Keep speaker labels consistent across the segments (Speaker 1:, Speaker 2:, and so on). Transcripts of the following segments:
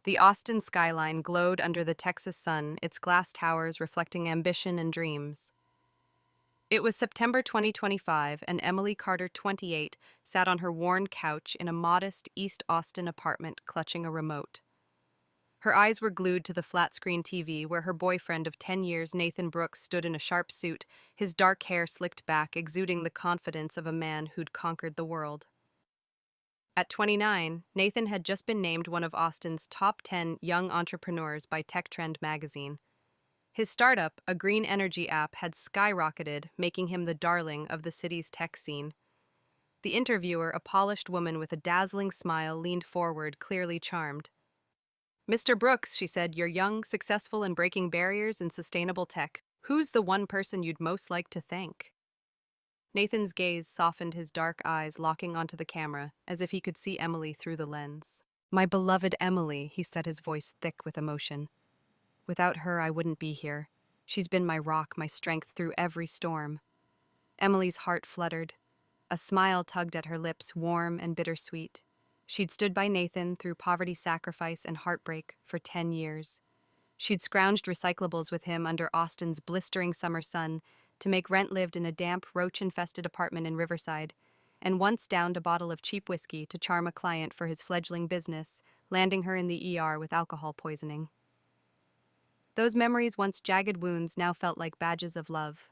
Speaker 1: The Austin skyline glowed under the Texas sun, its glass towers reflecting ambition and dreams. It was September 2025, and Emily Carter, 28, sat on her worn couch in a modest East Austin apartment clutching a remote. Her eyes were glued to the flat-screen TV where her boyfriend of 10 years, Nathan Brooks, stood in a sharp suit, his dark hair slicked back, exuding the confidence of a man who'd conquered the world. At 29, Nathan had just been named one of Austin's top 10 young entrepreneurs by Tech Trend magazine. His startup, a green energy app, had skyrocketed, making him the darling of the city's tech scene. The interviewer, a polished woman with a dazzling smile, leaned forward, clearly charmed. "Mr. Brooks," she said, "you're young, successful, and breaking barriers in sustainable tech. Who's the one person you'd most like to thank?" Nathan's gaze softened, his dark eyes locking onto the camera, as if he could see Emily through the lens. "My beloved Emily," he said, his voice thick with emotion. "Without her, I wouldn't be here. She's been my rock, my strength through every storm." Emily's heart fluttered. A smile tugged at her lips, warm and bittersweet. She'd stood by Nathan through poverty, sacrifice, and heartbreak for 10 years. She'd scrounged recyclables with him under Austin's blistering summer sun to make rent lived in a damp, roach-infested apartment in Riverside, and once downed a bottle of cheap whiskey to charm a client for his fledgling business, landing her in the ER with alcohol poisoning. Those memories, once jagged wounds, now felt like badges of love.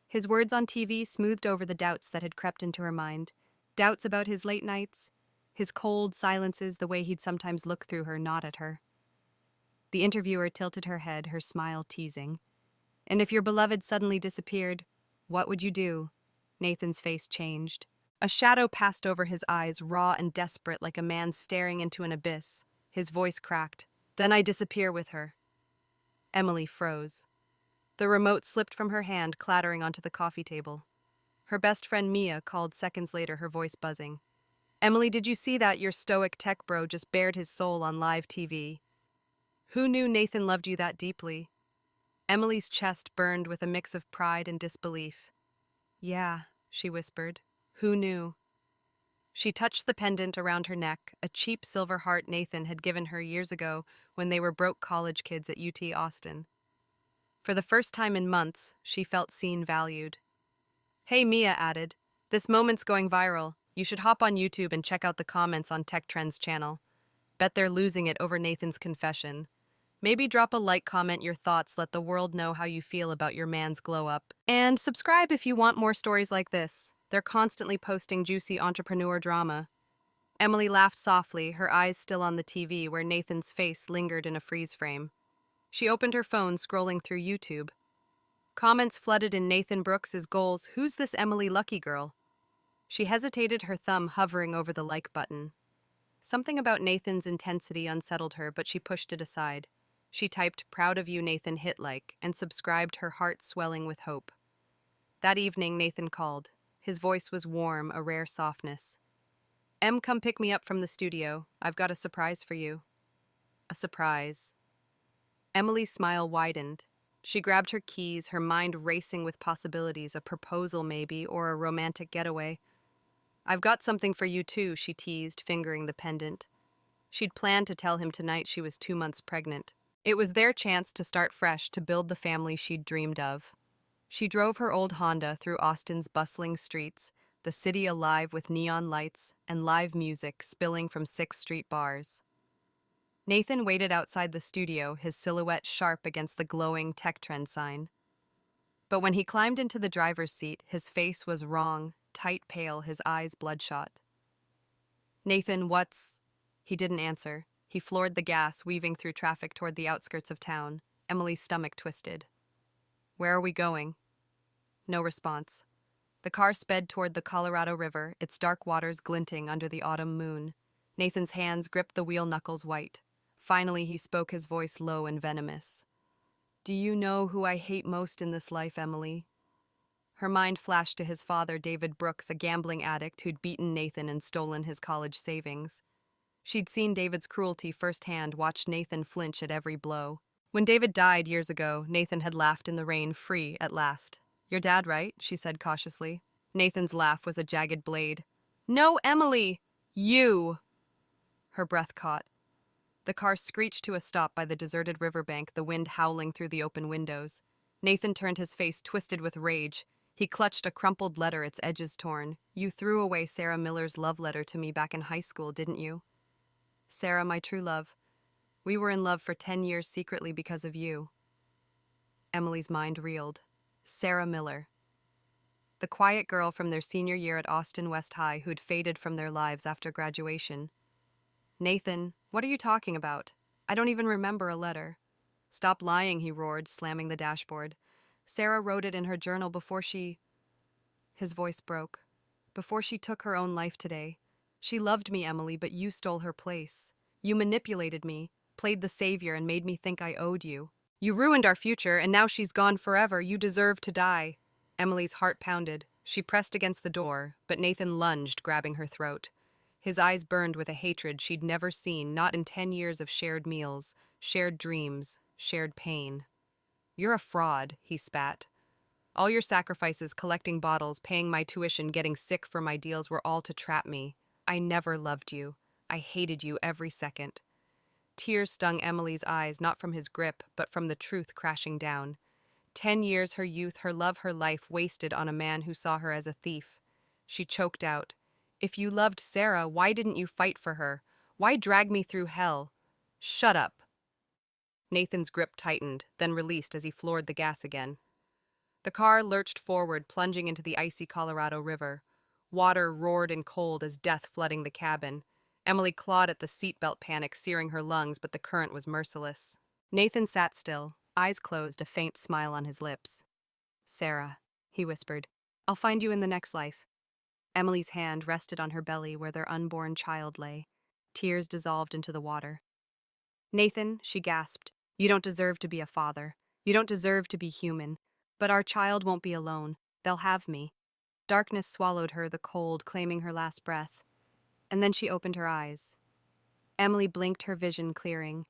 Speaker 1: His words on TV smoothed over the doubts that had crept into her mind. Doubts about his late nights, his cold silences, the way he'd sometimes look through her, not at her. The interviewer tilted her head, her smile teasing. "And if your beloved suddenly disappeared, what would you do?" Nathan's face changed. A shadow passed over his eyes, raw and desperate, like a man staring into an abyss. His voice cracked. "Then I disappear with her." Emily froze. The remote slipped from her hand, clattering onto the coffee table. Her best friend Mia called seconds later, her voice buzzing. "Emily, did you see that? Your stoic tech bro just bared his soul on live TV. Who knew Nathan loved you that deeply?" Emily's chest burned with a mix of pride and disbelief. "Yeah," she whispered. "Who knew?" She touched the pendant around her neck, a cheap silver heart Nathan had given her years ago when they were broke college kids at UT Austin. For the first time in months, she felt seen, valued. "Hey," Mia added, "this moment's going viral. You should hop on YouTube and check out the comments on Tech Trend's channel. Bet they're losing it over Nathan's confession. Maybe drop a like, comment your thoughts, let the world know how you feel about your man's glow-up. And subscribe if you want more stories like this. They're constantly posting juicy entrepreneur drama." Emily laughed softly, her eyes still on the TV where Nathan's face lingered in a freeze frame. She opened her phone, scrolling through YouTube. Comments flooded in Nathan Brooks's goals. "Who's this Emily lucky girl?" She hesitated, her thumb hovering over the like button. Something about Nathan's intensity unsettled her, but she pushed it aside. She typed, "Proud of you, Nathan," hit like, and subscribed, her heart swelling with hope. That evening, Nathan called. His voice was warm, a rare softness. "Em, come pick me up from the studio. I've got a surprise for you." A surprise. Emily's smile widened. She grabbed her keys, her mind racing with possibilities, a proposal maybe, or a romantic getaway. "I've got something for you too," she teased, fingering the pendant. She'd planned to tell him tonight she was 2 months pregnant. It was their chance to start fresh, to build the family she'd dreamed of. She drove her old Honda through Austin's bustling streets, the city alive with neon lights and live music spilling from 6th Street bars. Nathan waited outside the studio, his silhouette sharp against the glowing Tech Trend sign. But when he climbed into the driver's seat, his face was wrong, tight pale, his eyes bloodshot. "Nathan, what's—" He didn't answer. He floored the gas, weaving through traffic toward the outskirts of town. Emily's stomach twisted. "Where are we going?" No response. The car sped toward the Colorado River, its dark waters glinting under the autumn moon. Nathan's hands gripped the wheel knuckles white. Finally, he spoke, his voice low and venomous. "Do you know who I hate most in this life, Emily?" Her mind flashed to his father, David Brooks, a gambling addict who'd beaten Nathan and stolen his college savings. She'd seen David's cruelty firsthand, watched Nathan flinch at every blow. When David died years ago, Nathan had laughed in the rain, free at last. "Your dad, right?" she said cautiously. Nathan's laugh was a jagged blade. "No, Emily! You!" Her breath caught. The car screeched to a stop by the deserted riverbank, the wind howling through the open windows. Nathan turned, his face twisted with rage. He clutched a crumpled letter, its edges torn. "You threw away Sarah Miller's love letter to me back in high school, didn't you? Sarah, my true love. We were in love for 10 years secretly because of you." Emily's mind reeled. Sarah Miller. The quiet girl from their senior year at Austin West High who'd faded from their lives after graduation. "Nathan, what are you talking about? I don't even remember a letter." "Stop lying," he roared, slamming the dashboard. "Sarah wrote it in her journal before she—" His voice broke. "Before she took her own life today. She loved me, Emily, but you stole her place. You manipulated me, played the savior, and made me think I owed you. You ruined our future, and now she's gone forever. You deserve to die." Emily's heart pounded. She pressed against the door, but Nathan lunged, grabbing her throat. His eyes burned with a hatred she'd never seen, not in 10 years of shared meals, shared dreams, shared pain. "You're a fraud," he spat. "All your sacrifices, collecting bottles, paying my tuition, getting sick for my deals, were all to trap me. I never loved you. I hated you every second." Tears stung Emily's eyes, not from his grip, but from the truth crashing down. 10 years, her youth, her love, her life, wasted on a man who saw her as a thief. She choked out, "If you loved Sarah, why didn't you fight for her? Why drag me through hell?" "Shut up." Nathan's grip tightened, then released as he floored the gas again. The car lurched forward, plunging into the icy Colorado River. Water roared and cold as death flooding the cabin. Emily clawed at the seatbelt, panic searing her lungs, but the current was merciless. Nathan sat still, eyes closed, a faint smile on his lips. "Sarah," he whispered, "I'll find you in the next life." Emily's hand rested on her belly where their unborn child lay. Tears dissolved into the water. "Nathan," she gasped, "you don't deserve to be a father. You don't deserve to be human. But our child won't be alone. They'll have me." Darkness swallowed her, the cold claiming her last breath. And then she opened her eyes. Emily blinked, her vision clearing.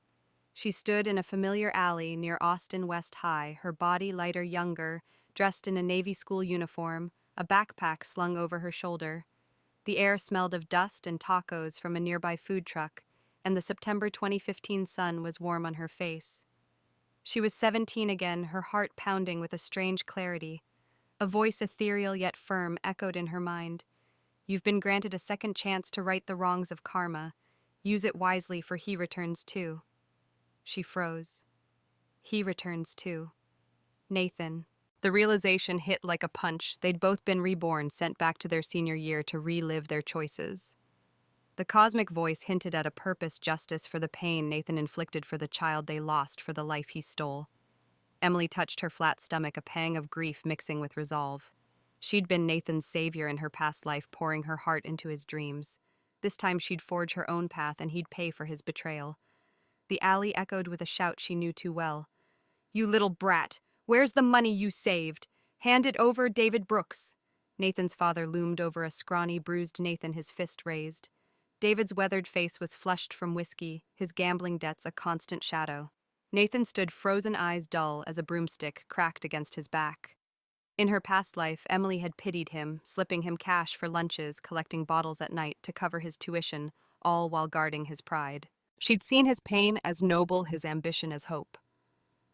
Speaker 1: She stood in a familiar alley near Austin West High, her body lighter, younger, dressed in a Navy school uniform, a backpack slung over her shoulder. The air smelled of dust and tacos from a nearby food truck, and the September 2015 sun was warm on her face. She was 17 again, her heart pounding with a strange clarity. A voice, ethereal yet firm, echoed in her mind. "You've been granted a second chance to right the wrongs of karma. Use it wisely, for he returns too." She froze. He returns too. Nathan. The realization hit like a punch. They'd both been reborn, sent back to their senior year to relive their choices. The cosmic voice hinted at a purpose, justice for the pain Nathan inflicted, for the child they lost, for the life he stole. Emily touched her flat stomach, a pang of grief mixing with resolve. She'd been Nathan's savior in her past life, pouring her heart into his dreams. This time she'd forge her own path, and he'd pay for his betrayal. The alley echoed with a shout she knew too well. "You little brat! Where's the money you saved? Hand it over, David Brooks." Nathan's father loomed over a scrawny, bruised Nathan, his fist raised. David's weathered face was flushed from whiskey, his gambling debts a constant shadow. Nathan stood, frozen eyes dull as a broomstick cracked against his back. In her past life, Emily had pitied him, slipping him cash for lunches, collecting bottles at night to cover his tuition, all while guarding his pride. She'd seen his pain as noble, his ambition as hope.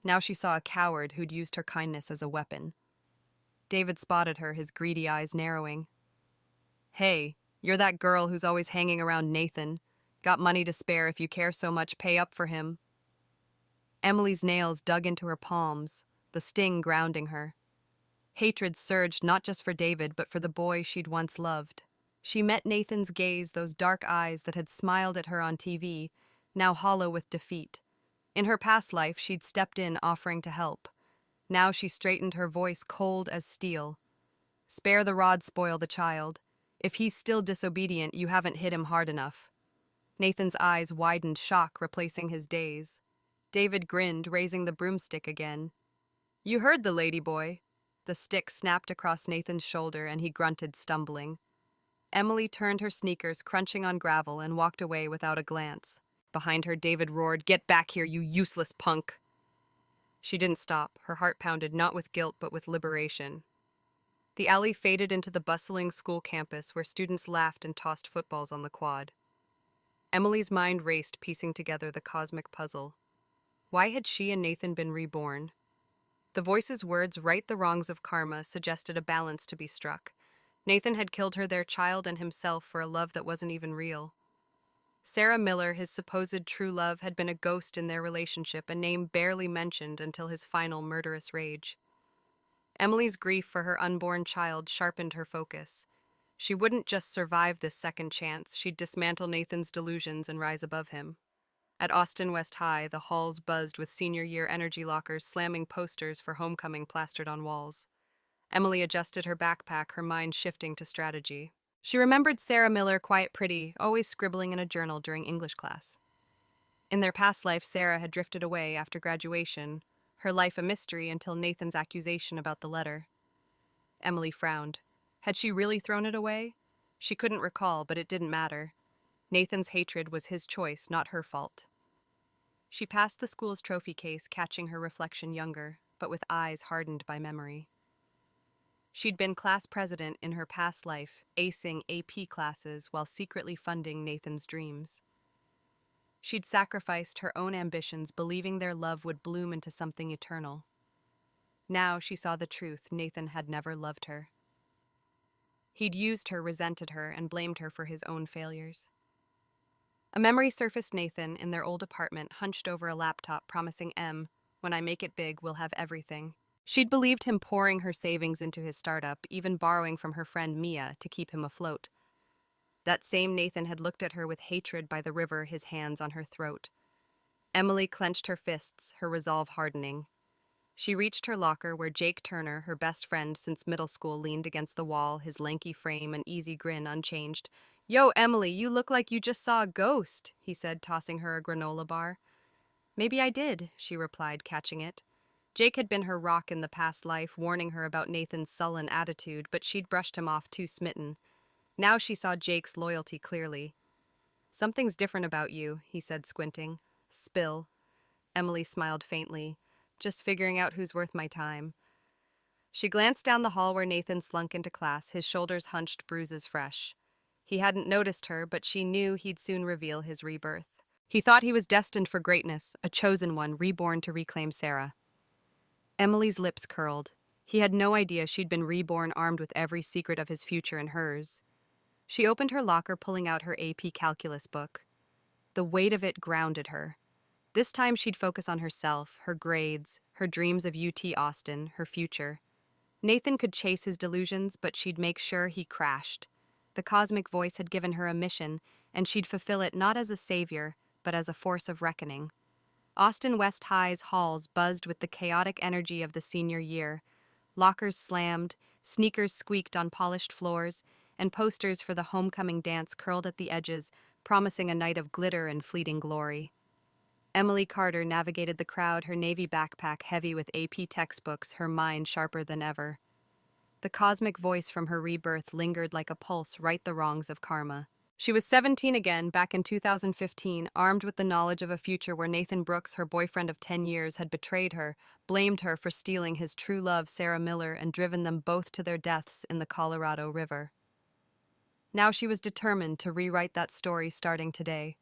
Speaker 1: Now she saw a coward who'd used her kindness as a weapon. David spotted her, his greedy eyes narrowing. "Hey, you're that girl who's always hanging around Nathan. Got money to spare. If you care so much, pay up for him." Emily's nails dug into her palms, the sting grounding her. Hatred surged not just for David, but for the boy she'd once loved. She met Nathan's gaze, those dark eyes that had smiled at her on TV, now hollow with defeat. In her past life, she'd stepped in, offering to help. Now she straightened, her voice cold as steel. "Spare the rod, spoil the child. If he's still disobedient, you haven't hit him hard enough." Nathan's eyes widened, shock replacing his daze. David grinned, raising the broomstick again. "You heard the lady boy." The stick snapped across Nathan's shoulder, and he grunted, stumbling. Emily turned, her sneakers crunching on gravel, and walked away without a glance. Behind her, David roared, "Get back here, you useless punk!" She didn't stop. Her heart pounded, not with guilt, but with liberation. The alley faded into the bustling school campus where students laughed and tossed footballs on the quad. Emily's mind raced, piecing together the cosmic puzzle. Why had she and Nathan been reborn? The voice's words, right the wrongs of karma, suggested a balance to be struck. Nathan had killed her, their child, and himself for a love that wasn't even real. Sarah Miller, his supposed true love, had been a ghost in their relationship, a name barely mentioned until his final murderous rage. Emily's grief for her unborn child sharpened her focus. She wouldn't just survive this second chance, she'd dismantle Nathan's delusions and rise above him. At Austin West High, the halls buzzed with senior year energy lockers slamming posters for homecoming plastered on walls. Emily adjusted her backpack, her mind shifting to strategy. She remembered Sarah Miller, quiet, pretty, always scribbling in a journal during English class. In their past life, Sarah had drifted away after graduation, her life a mystery until Nathan's accusation about the letter. Emily frowned. Had she really thrown it away? She couldn't recall, but it didn't matter. Nathan's hatred was his choice, not her fault. She passed the school's trophy case, catching her reflection younger, but with eyes hardened by memory. She'd been class president in her past life, acing AP classes while secretly funding Nathan's dreams. She'd sacrificed her own ambitions, believing their love would bloom into something eternal. Now she saw the truth: Nathan had never loved her. He'd used her, resented her, and blamed her for his own failures. A memory surfaced: Nathan, in their old apartment, hunched over a laptop, promising "When I make it big, we'll have everything." She'd believed him, pouring her savings into his startup, even borrowing from her friend Mia to keep him afloat. That same Nathan had looked at her with hatred by the river, his hands on her throat. Emily clenched her fists, her resolve hardening. She reached her locker, where Jake Turner, her best friend since middle school, leaned against the wall, his lanky frame and easy grin unchanged. "Yo, Emily, you look like you just saw a ghost," he said, tossing her a granola bar. "Maybe I did," she replied, catching it. Jake had been her rock in the past life, warning her about Nathan's sullen attitude, but she'd brushed him off, too smitten. Now she saw Jake's loyalty clearly. "Something's different about you," he said, squinting. "Spill." Emily smiled faintly. "Just figuring out who's worth my time." She glanced down the hall where Nathan slunk into class, his shoulders hunched, bruises fresh. He hadn't noticed her, but she knew he'd soon reveal his rebirth. He thought he was destined for greatness, a chosen one, reborn to reclaim Sarah. Emily's lips curled. He had no idea she'd been reborn, armed with every secret of his future and hers. She opened her locker, pulling out her AP calculus book. The weight of it grounded her. This time she'd focus on herself, her grades, her dreams of UT Austin, her future. Nathan could chase his delusions, but she'd make sure he crashed. The cosmic voice had given her a mission, and she'd fulfill it not as a savior, but as a force of reckoning. Austin West High's halls buzzed with the chaotic energy of the senior year. Lockers slammed, sneakers squeaked on polished floors, and posters for the homecoming dance curled at the edges, promising a night of glitter and fleeting glory. Emily Carter navigated the crowd, her navy backpack heavy with AP textbooks, her mind sharper than ever. The cosmic voice from her rebirth lingered like a pulse, right the wrongs of karma. She was 17 again, back in 2015, armed with the knowledge of a future where Nathan Brooks, her boyfriend of 10 years, had betrayed her, blamed her for stealing his true love, Sarah Miller, and driven them both to their deaths in the Colorado River. Now she was determined to rewrite that story starting today.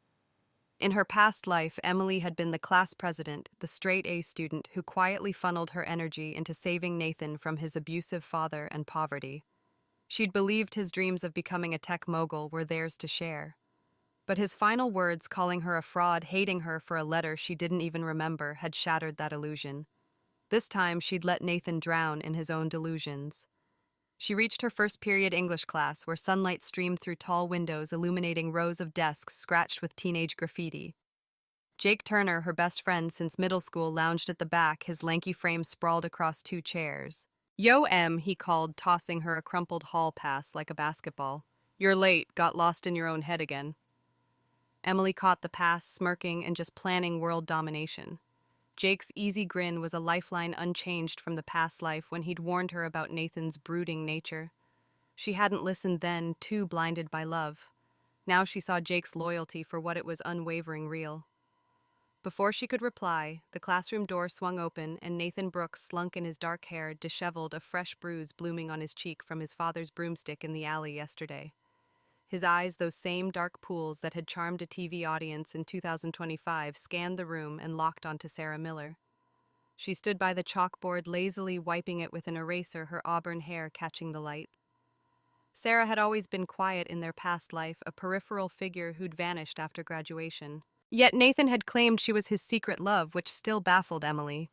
Speaker 1: In her past life, Emily had been the class president, the straight-A student who quietly funneled her energy into saving Nathan from his abusive father and poverty. She'd believed his dreams of becoming a tech mogul were theirs to share. But his final words, calling her a fraud, hating her for a letter she didn't even remember, had shattered that illusion. This time, she'd let Nathan drown in his own delusions. She reached her first period English class, where sunlight streamed through tall windows, illuminating rows of desks scratched with teenage graffiti. Jake Turner, her best friend since middle school, lounged at the back, his lanky frame sprawled across two chairs. "Yo, Em," he called, tossing her a crumpled hall pass like a basketball. "You're late, got lost in your own head again." Emily caught the pass, smirking and just planning world domination. Jake's easy grin was a lifeline unchanged from the past life when he'd warned her about Nathan's brooding nature. She hadn't listened then, too blinded by love. Now she saw Jake's loyalty for what it was: unwavering, real. Before she could reply, the classroom door swung open and Nathan Brooks slunk in, his dark hair disheveled, a fresh bruise blooming on his cheek from his father's broomstick in the alley yesterday. His eyes, those same dark pools that had charmed a TV audience in 2025, scanned the room and locked onto Sarah Miller. She stood by the chalkboard, lazily wiping it with an eraser, her auburn hair catching the light. Sarah had always been quiet in their past life, a peripheral figure who'd vanished after graduation. Yet Nathan had claimed she was his secret love, which still baffled Emily.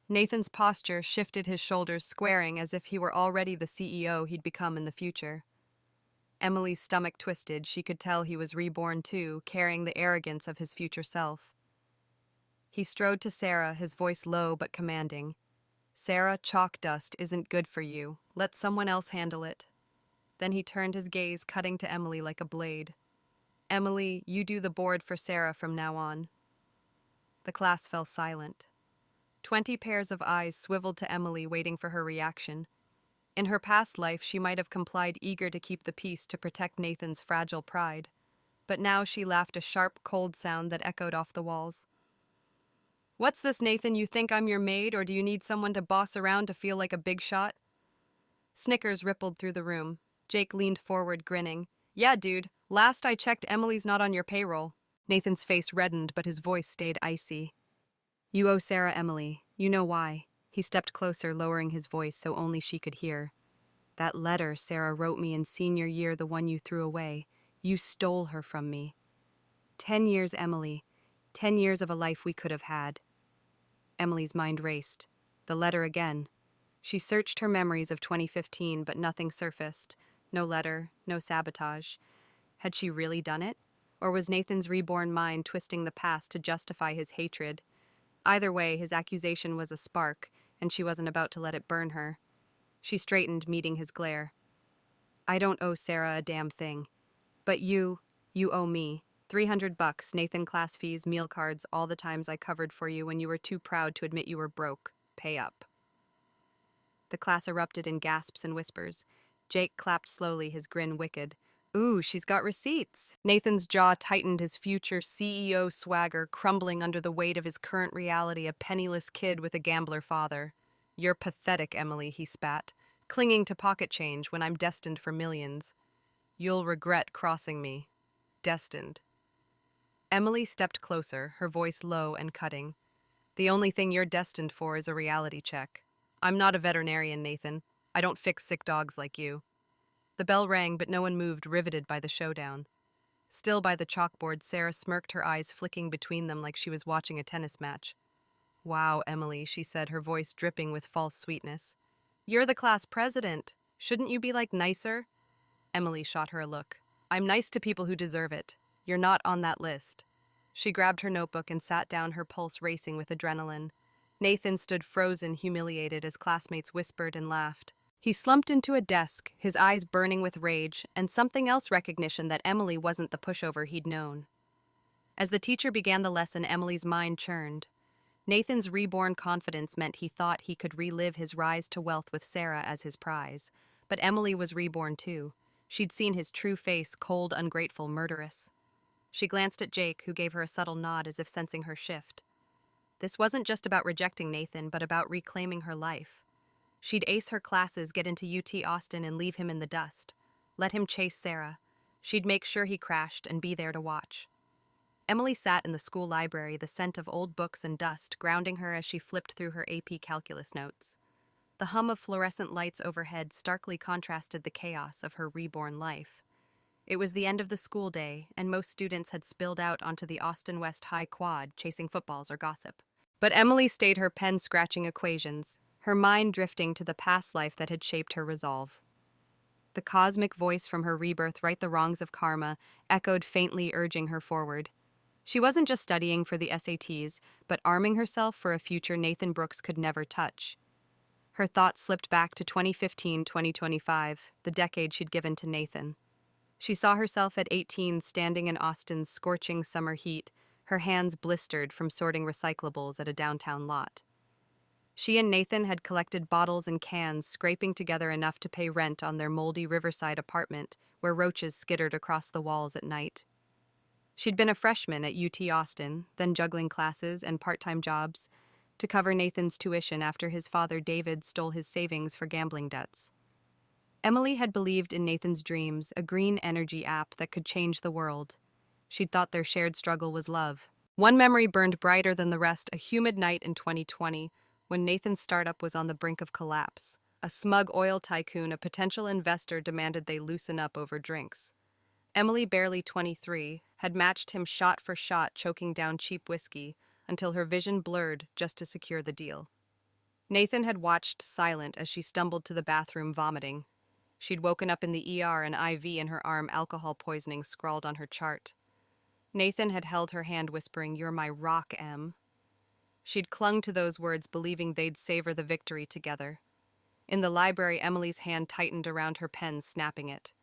Speaker 1: Nathan's posture shifted, his shoulders squaring as if he were already the CEO he'd become in the future. Emily's stomach twisted. She could tell he was reborn too, carrying the arrogance of his future self. He strode to Sarah, his voice low but commanding. "Sarah, chalk dust isn't good for you. Let someone else handle it." Then he turned his gaze, cutting to Emily like a blade. "Emily, you do the board for Sarah from now on." The class fell silent. 20 pairs of eyes swiveled to Emily, waiting for her reaction. In her past life, she might have complied, eager to keep the peace to protect Nathan's fragile pride. But now she laughed, a sharp, cold sound that echoed off the walls. "What's this, Nathan? You think I'm your maid, or do you need someone to boss around to feel like a big shot?" Snickers rippled through the room. Jake leaned forward, grinning. "Yeah, dude. Last I checked, Emily's not on your payroll." Nathan's face reddened, but his voice stayed icy. "You owe Sarah Emily. You know why." He stepped closer, lowering his voice so only she could hear. "That letter Sarah wrote me in senior year, the one you threw away. You stole her from me. 10 years, Emily. 10 years of a life we could have had." Emily's mind raced. The letter again. She searched her memories of 2015, but nothing surfaced. No letter, no sabotage. Had she really done it? Or was Nathan's reborn mind twisting the past to justify his hatred? Either way, his accusation was a spark, and she wasn't about to let it burn her. She straightened, meeting his glare. "I don't owe Sarah a damn thing. But you owe me. $300, Nathan, class fees, meal cards, all the times I covered for you when you were too proud to admit you were broke. Pay up." The class erupted in gasps and whispers. Jake clapped slowly, his grin wicked. "Ooh, she's got receipts." Nathan's jaw tightened, his future CEO swagger crumbling under the weight of his current reality, a penniless kid with a gambler father. "You're pathetic, Emily," he spat, "clinging to pocket change when I'm destined for millions. You'll regret crossing me. Destined." Emily stepped closer, her voice low and cutting. "The only thing you're destined for is a reality check. I'm not a veterinarian, Nathan. I don't fix sick dogs like you." The bell rang, but no one moved, riveted by the showdown. Still by the chalkboard, Sarah smirked, her eyes flicking between them like she was watching a tennis match. "Wow, Emily," she said, her voice dripping with false sweetness. "You're the class president. Shouldn't you be, nicer?" Emily shot her a look. "I'm nice to people who deserve it. You're not on that list." She grabbed her notebook and sat down, her pulse racing with adrenaline. Nathan stood frozen, humiliated, as classmates whispered and laughed. He slumped into a desk, his eyes burning with rage, and something else, recognition that Emily wasn't the pushover he'd known. As the teacher began the lesson, Emily's mind churned. Nathan's reborn confidence meant he thought he could relive his rise to wealth with Sarah as his prize. But Emily was reborn too. She'd seen his true face, cold, ungrateful, murderous. She glanced at Jake, who gave her a subtle nod as if sensing her shift. This wasn't just about rejecting Nathan, but about reclaiming her life. She'd ace her classes, get into UT Austin, and leave him in the dust. Let him chase Sarah. She'd make sure he crashed and be there to watch. Emily sat in the school library, the scent of old books and dust grounding her as she flipped through her AP calculus notes. The hum of fluorescent lights overhead starkly contrasted the chaos of her reborn life. It was the end of the school day, and most students had spilled out onto the Austin West High quad, chasing footballs or gossip. But Emily stayed, her pen scratching equations, her mind drifting to the past life that had shaped her resolve. The cosmic voice from her rebirth, right the wrongs of karma, echoed faintly, urging her forward. She wasn't just studying for the SATs, but arming herself for a future Nathan Brooks could never touch. Her thoughts slipped back to 2015-2025, the decade she'd given to Nathan. She saw herself at 18, standing in Austin's scorching summer heat, her hands blistered from sorting recyclables at a downtown lot. She and Nathan had collected bottles and cans, scraping together enough to pay rent on their moldy riverside apartment, where roaches skittered across the walls at night. She'd been a freshman at UT Austin, then juggling classes and part-time jobs to cover Nathan's tuition after his father David stole his savings for gambling debts. Emily had believed in Nathan's dreams, a green energy app that could change the world. She'd thought their shared struggle was love. One memory burned brighter than the rest, a humid night in 2020, when Nathan's startup was on the brink of collapse. A smug oil tycoon, a potential investor, demanded they loosen up over drinks. Emily, barely 23, had matched him shot for shot, choking down cheap whiskey, until her vision blurred just to secure the deal. Nathan had watched silent as she stumbled to the bathroom vomiting. She'd woken up in the ER, an IV in her arm, alcohol poisoning scrawled on her chart. Nathan had held her hand, whispering, "You're my rock, Em." She'd clung to those words, believing they'd savor the victory together. In the library, Emily's hand tightened around her pen, snapping it.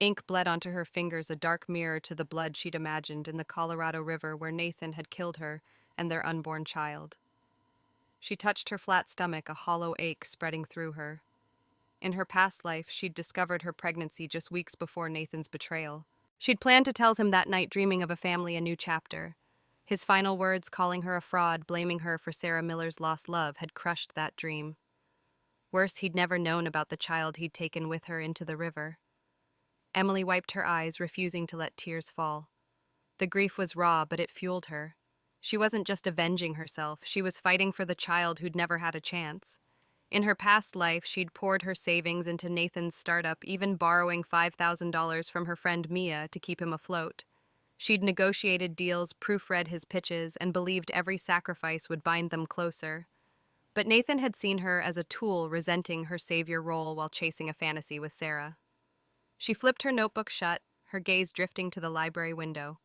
Speaker 1: Ink bled onto her fingers, a dark mirror to the blood she'd imagined in the Colorado River where Nathan had killed her and their unborn child. She touched her flat stomach, a hollow ache spreading through her. In her past life, she'd discovered her pregnancy just weeks before Nathan's betrayal. She'd planned to tell him that night, dreaming of a family, a new chapter. His final words, calling her a fraud, blaming her for Sarah Miller's lost love, had crushed that dream. Worse, he'd never known about the child he'd taken with her into the river. Emily wiped her eyes, refusing to let tears fall. The grief was raw, but it fueled her. She wasn't just avenging herself, she was fighting for the child who'd never had a chance. In her past life, she'd poured her savings into Nathan's startup, even borrowing $5,000 from her friend Mia to keep him afloat. She'd negotiated deals, proofread his pitches, and believed every sacrifice would bind them closer. But Nathan had seen her as a tool, resenting her savior role while chasing a fantasy with Sarah. She flipped her notebook shut, her gaze drifting to the library window.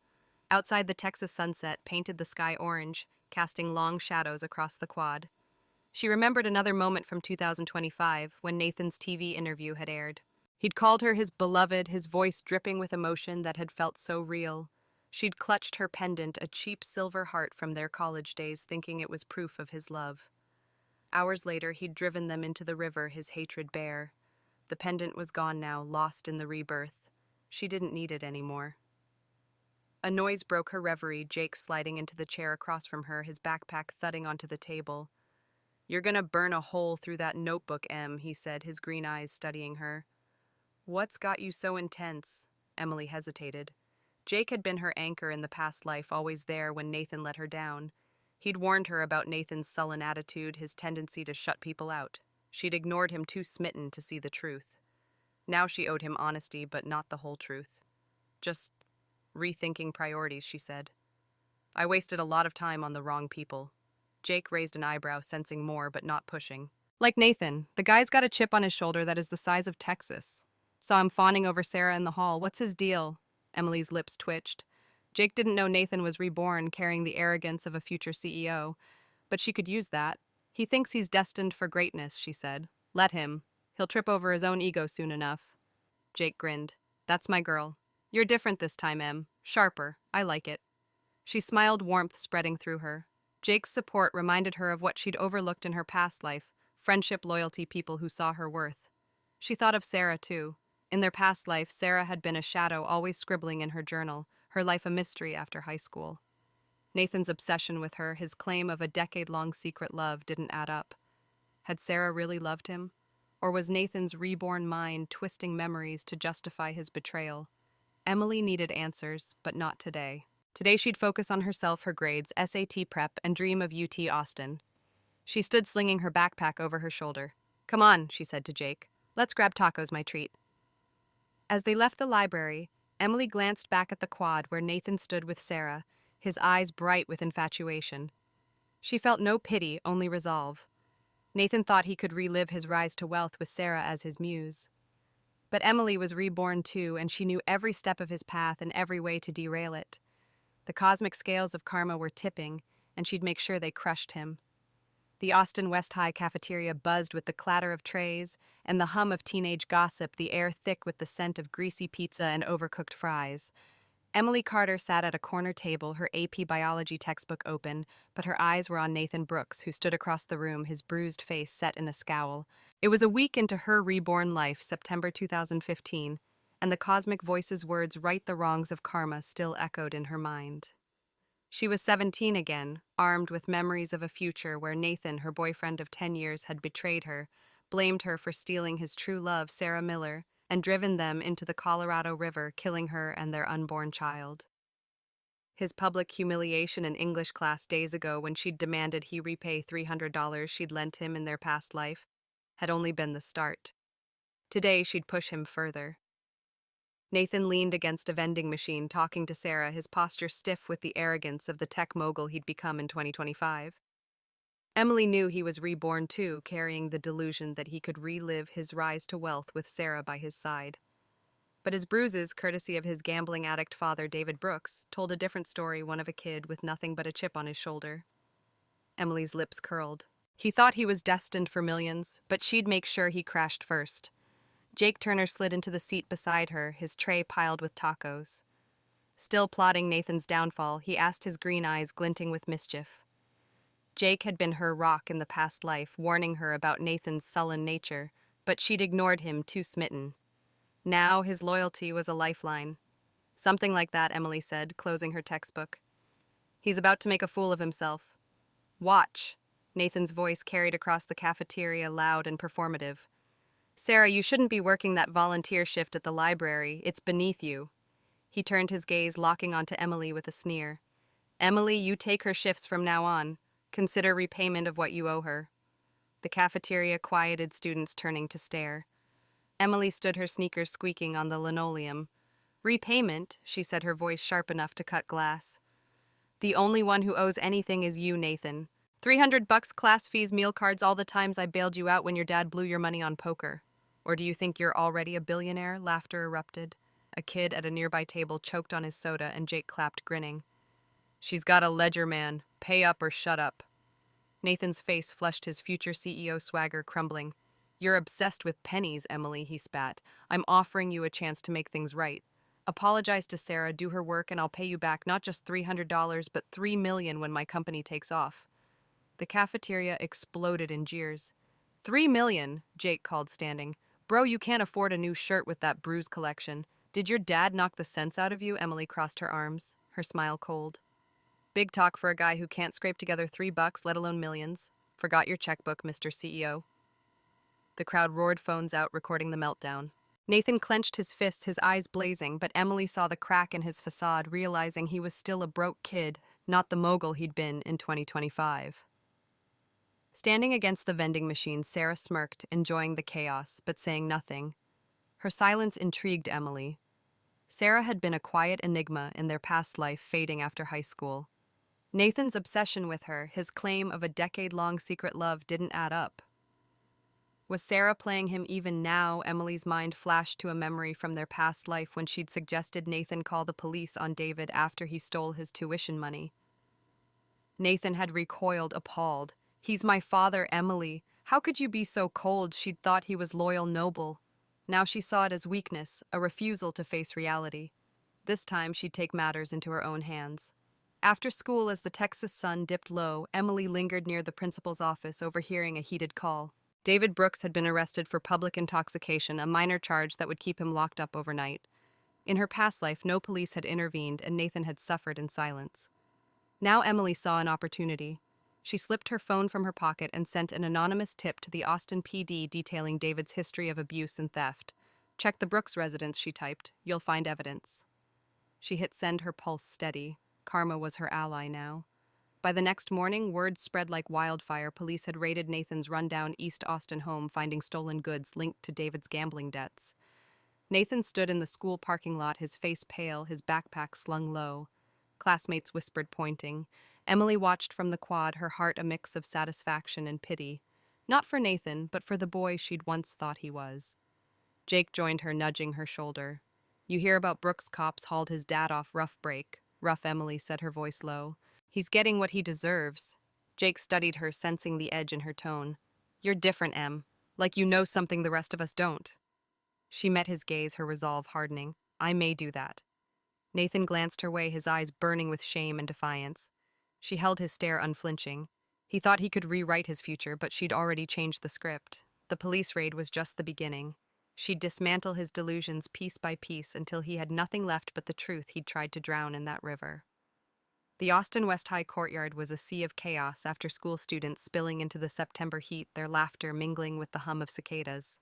Speaker 1: Outside, the Texas sunset painted the sky orange, casting long shadows across the quad. She remembered another moment from 2025, when Nathan's TV interview had aired. He'd called her his beloved, his voice dripping with emotion that had felt so real. She'd clutched her pendant, a cheap silver heart from their college days, thinking it was proof of his love. Hours later, he'd driven them into the river, his hatred bare. The pendant was gone now, lost in the rebirth. She didn't need it anymore. A noise broke her reverie, Jake sliding into the chair across from her, his backpack thudding onto the table. "You're gonna burn a hole through that notebook, Em," he said, his green eyes studying her. "What's got you so intense?" Emily hesitated. Jake had been her anchor in the past life, always there when Nathan let her down. He'd warned her about Nathan's sullen attitude, his tendency to shut people out. She'd ignored him, too smitten to see the truth. Now she owed him honesty, but not the whole truth. "Just rethinking priorities," she said. "I wasted a lot of time on the wrong people." Jake raised an eyebrow, sensing more, but not pushing. "Like Nathan, the guy's got a chip on his shoulder that is the size of Texas. Saw him fawning over Sarah in the hall. What's his deal?" Emily's lips twitched. Jake didn't know Nathan was reborn, carrying the arrogance of a future CEO, but she could use that. "He thinks he's destined for greatness," she said. "Let him. He'll trip over his own ego soon enough." Jake grinned. "That's my girl. You're different this time, Em. Sharper. I like it." She smiled, warmth spreading through her. Jake's support reminded her of what she'd overlooked in her past life: friendship, loyalty, people who saw her worth. She thought of Sarah, too. In their past life, Sarah had been a shadow, always scribbling in her journal, her life a mystery after high school. Nathan's obsession with her, his claim of a decade-long secret love, didn't add up. Had Sarah really loved him? Or was Nathan's reborn mind twisting memories to justify his betrayal? Emily needed answers, but not today. Today she'd focus on herself, her grades, SAT prep, and dream of UT Austin. She stood slinging her backpack over her shoulder. "Come on," she said to Jake. "Let's grab tacos, my treat." As they left the library, Emily glanced back at the quad where Nathan stood with Sarah, his eyes bright with infatuation. She felt no pity, only resolve. Nathan thought he could relive his rise to wealth with Sarah as his muse. But Emily was reborn too, and she knew every step of his path and every way to derail it. The cosmic scales of karma were tipping, and she'd make sure they crushed him. The Austin West High cafeteria buzzed with the clatter of trays and the hum of teenage gossip, the air thick with the scent of greasy pizza and overcooked fries. Emily Carter sat at a corner table, her AP biology textbook open, but her eyes were on Nathan Brooks, who stood across the room, his bruised face set in a scowl. It was a week into her reborn life, September 2015, and the cosmic voice's words, "Right the wrongs of karma," still echoed in her mind. She was 17 again, armed with memories of a future where Nathan, her boyfriend of 10 years, had betrayed her, blamed her for stealing his true love, Sarah Miller, and driven them into the Colorado River, killing her and their unborn child. His public humiliation in English class days ago, when she'd demanded he repay $300 she'd lent him in their past life, had only been the start. Today she'd push him further. Nathan leaned against a vending machine, talking to Sarah, his posture stiff with the arrogance of the tech mogul he'd become in 2025. Emily knew he was reborn too, carrying the delusion that he could relive his rise to wealth with Sarah by his side. But his bruises, courtesy of his gambling addict father, David Brooks, told a different story, one of a kid with nothing but a chip on his shoulder. Emily's lips curled. He thought he was destined for millions, but she'd make sure he crashed first. Jake Turner slid into the seat beside her, his tray piled with tacos. Still plotting Nathan's downfall, he asked, his green eyes glinting with mischief. Jake had been her rock in the past life, warning her about Nathan's sullen nature, but she'd ignored him, too smitten. Now his loyalty was a lifeline. Something like that, Emily said, closing her textbook. He's about to make a fool of himself. Watch. Nathan's voice carried across the cafeteria, loud and performative. Sarah, you shouldn't be working that volunteer shift at the library. It's beneath you. He turned his gaze, locking onto Emily with a sneer. Emily, you take her shifts from now on. Consider repayment of what you owe her. The cafeteria quieted, students turning to stare. Emily stood, her sneakers squeaking on the linoleum. Repayment, she said, her voice sharp enough to cut glass. The only one who owes anything is you, Nathan. $300 class fees, meal cards, all the times I bailed you out when your dad blew your money on poker. Or do you think you're already a billionaire? Laughter erupted. A kid at a nearby table choked on his soda, and Jake clapped, grinning. She's got a ledger, man. Pay up or shut up. Nathan's face flushed, his future CEO swagger crumbling. You're obsessed with pennies, Emily, he spat. I'm offering you a chance to make things right. Apologize to Sarah, do her work, and I'll pay you back not just $300, but $3 million when my company takes off. The cafeteria exploded in jeers. $3 million, Jake called, standing. Bro, you can't afford a new shirt with that bruise collection. Did your dad knock the sense out of you? Emily crossed her arms, her smile cold. Big talk for a guy who can't scrape together $3, let alone millions. Forgot your checkbook, Mr. CEO. The crowd roared, phones out, recording the meltdown. Nathan clenched his fists, his eyes blazing, but Emily saw the crack in his facade, realizing he was still a broke kid, not the mogul he'd been in 2025. Standing against the vending machine, Sarah smirked, enjoying the chaos, but saying nothing. Her silence intrigued Emily. Sarah had been a quiet enigma in their past life, fading after high school. Nathan's obsession with her, his claim of a decade-long secret love, didn't add up. Was Sarah playing him even now? Emily's mind flashed to a memory from their past life when she'd suggested Nathan call the police on David after he stole his tuition money. Nathan had recoiled, appalled. He's my father, Emily. How could you be so cold? She'd thought he was loyal, noble. Now she saw it as weakness, a refusal to face reality. This time she'd take matters into her own hands. After school, as the Texas sun dipped low, Emily lingered near the principal's office, overhearing a heated call. David Brooks had been arrested for public intoxication, a minor charge that would keep him locked up overnight. In her past life, no police had intervened, and Nathan had suffered in silence. Now Emily saw an opportunity. She slipped her phone from her pocket and sent an anonymous tip to the Austin PD detailing David's history of abuse and theft. Check the Brooks residence, she typed. You'll find evidence. She hit send, her pulse steady. Karma was her ally now. By the next morning, word spread like wildfire. Police had raided Nathan's rundown East Austin home, finding stolen goods linked to David's gambling debts. Nathan stood in the school parking lot, his face pale, his backpack slung low. Classmates whispered, pointing. Emily watched from the quad, her heart a mix of satisfaction and pity. Not for Nathan, but for the boy she'd once thought he was. Jake joined her, nudging her shoulder. You hear about Brooks' cops hauled his dad off rough break. Rough, Emily said, her voice low. He's getting what he deserves. Jake studied her, sensing the edge in her tone. You're different, Em. Like you know something the rest of us don't. She met his gaze, her resolve hardening. I may do that. Nathan glanced her way, his eyes burning with shame and defiance. She held his stare unflinching. He thought he could rewrite his future, but she'd already changed the script. The police raid was just the beginning. She'd dismantle his delusions piece by piece until he had nothing left but the truth he'd tried to drown in that river. The Austin West High courtyard was a sea of chaos after school students spilling into the September heat, their laughter mingling with the hum of cicadas.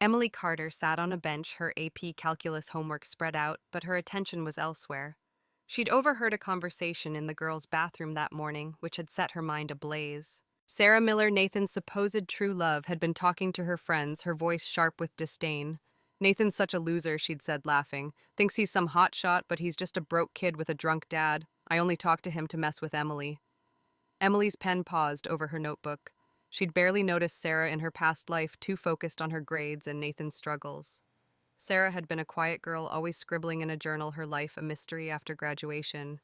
Speaker 1: Emily Carter sat on a bench, her AP calculus homework spread out, but her attention was elsewhere. She'd overheard a conversation in the girls' bathroom that morning, which had set her mind ablaze. Sarah Miller, Nathan's supposed true love, had been talking to her friends, her voice sharp with disdain. "Nathan's such a loser," she'd said, laughing. "Thinks he's some hotshot, but he's just a broke kid with a drunk dad. I only talk to him to mess with Emily." Emily's pen paused over her notebook. She'd barely noticed Sarah in her past life, too focused on her grades and Nathan's struggles. Sarah had been a quiet girl, always scribbling in a journal, her life a mystery after graduation.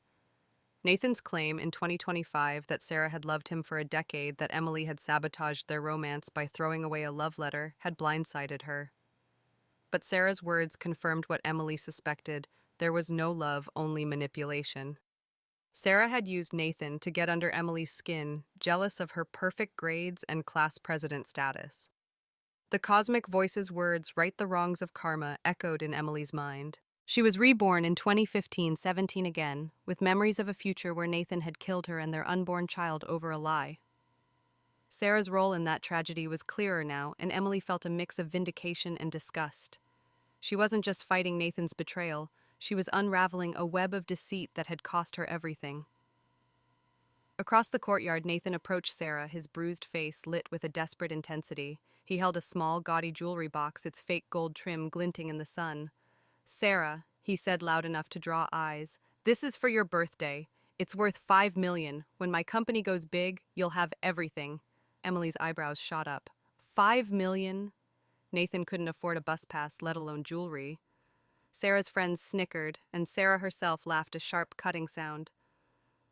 Speaker 1: Nathan's claim in 2025 that Sarah had loved him for a decade, that Emily had sabotaged their romance by throwing away a love letter, had blindsided her. But Sarah's words confirmed what Emily suspected. There was no love, only manipulation. Sarah had used Nathan to get under Emily's skin, jealous of her perfect grades and class president status. The cosmic voice's words, "right the wrongs of karma," echoed in Emily's mind. She was reborn in 2015, 17 again, with memories of a future where Nathan had killed her and their unborn child over a lie. Sarah's role in that tragedy was clearer now, and Emily felt a mix of vindication and disgust. She wasn't just fighting Nathan's betrayal, she was unraveling a web of deceit that had cost her everything. Across the courtyard, Nathan approached Sarah, his bruised face lit with a desperate intensity. He held a small, gaudy jewelry box, its fake gold trim glinting in the sun. "Sarah," he said loud enough to draw eyes, "this is for your birthday. It's worth $5 million. When my company goes big, you'll have everything." Emily's eyebrows shot up. $5 million? Nathan couldn't afford a bus pass, let alone jewelry. Sarah's friends snickered, and Sarah herself laughed a sharp, cutting sound.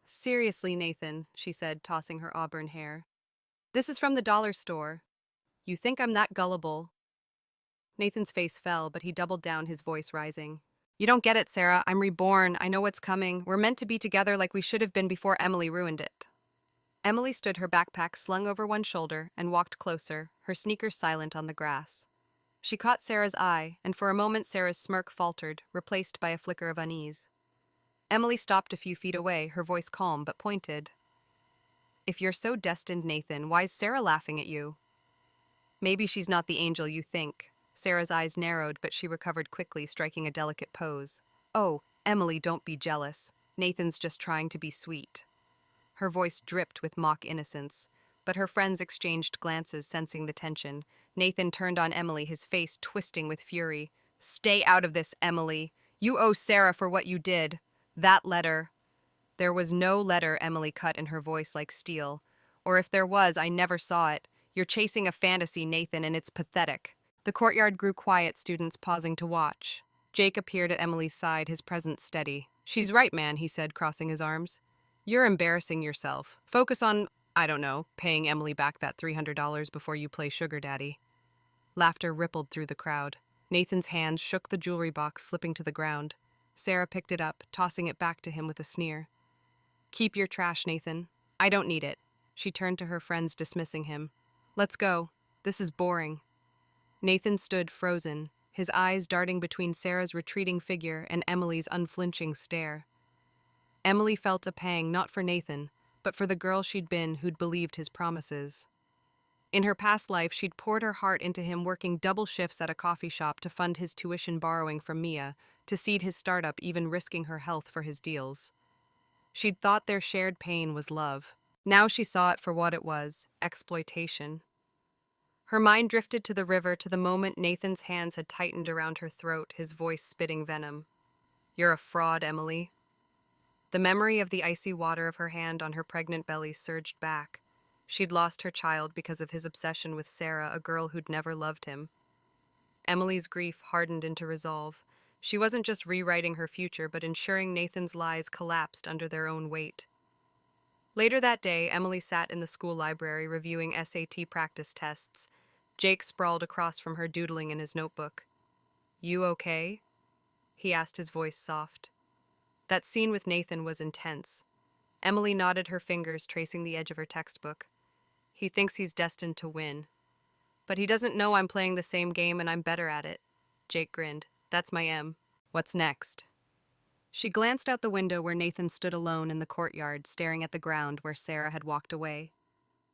Speaker 1: "Seriously, Nathan," she said, tossing her auburn hair. "This is from the dollar store. You think I'm that gullible?" Nathan's face fell, but he doubled down, his voice rising. "You don't get it, Sarah. I'm reborn. I know what's coming. We're meant to be together like we should have been before Emily ruined it." Emily stood, her backpack slung over one shoulder, and walked closer, her sneakers silent on the grass. She caught Sarah's eye, and for a moment Sarah's smirk faltered, replaced by a flicker of unease. Emily stopped a few feet away, her voice calm but pointed. "If you're so destined, Nathan, why's Sarah laughing at you?" "Maybe she's not the angel you think." Sarah's eyes narrowed, but she recovered quickly, striking a delicate pose. "Oh, Emily, don't be jealous. Nathan's just trying to be sweet." Her voice dripped with mock innocence, but her friends exchanged glances, sensing the tension. Nathan turned on Emily, his face twisting with fury. "Stay out of this, Emily. You owe Sarah for what you did. That letter." "There was no letter," Emily cut in her voice like steel. "Or if there was, I never saw it. You're chasing a fantasy, Nathan, and it's pathetic." The courtyard grew quiet, students pausing to watch. Jake appeared at Emily's side, his presence steady. "She's right, man," he said, crossing his arms. "You're embarrassing yourself. Focus on, I don't know, paying Emily back that $300 before you play sugar daddy." Laughter rippled through the crowd. Nathan's hands shook the jewelry box, slipping to the ground. Sarah picked it up, tossing it back to him with a sneer. "Keep your trash, Nathan. I don't need it." She turned to her friends, dismissing him. "Let's go. This is boring." Nathan stood frozen, his eyes darting between Sarah's retreating figure and Emily's unflinching stare. Emily felt a pang, not for Nathan, but for the girl she'd been, who'd believed his promises. In her past life, she'd poured her heart into him, working double shifts at a coffee shop to fund his tuition, borrowing from Mia, to seed his startup, even risking her health for his deals. She'd thought their shared pain was love. Now she saw it for what it was: exploitation. Her mind drifted to the river, to the moment Nathan's hands had tightened around her throat, his voice spitting venom. "You're a fraud, Emily." The memory of the icy water of her hand on her pregnant belly surged back. She'd lost her child because of his obsession with Sarah, a girl who'd never loved him. Emily's grief hardened into resolve. She wasn't just rewriting her future, but ensuring Nathan's lies collapsed under their own weight. Later that day, Emily sat in the school library reviewing SAT practice tests. Jake sprawled across from her, doodling in his notebook. "You okay?" he asked, his voice soft. That scene with Nathan was intense. Emily nodded, her fingers tracing the edge of her textbook. "He thinks he's destined to win. But he doesn't know I'm playing the same game and I'm better at it." Jake grinned. "That's my M. What's next?" She glanced out the window where Nathan stood alone in the courtyard, staring at the ground where Sarah had walked away.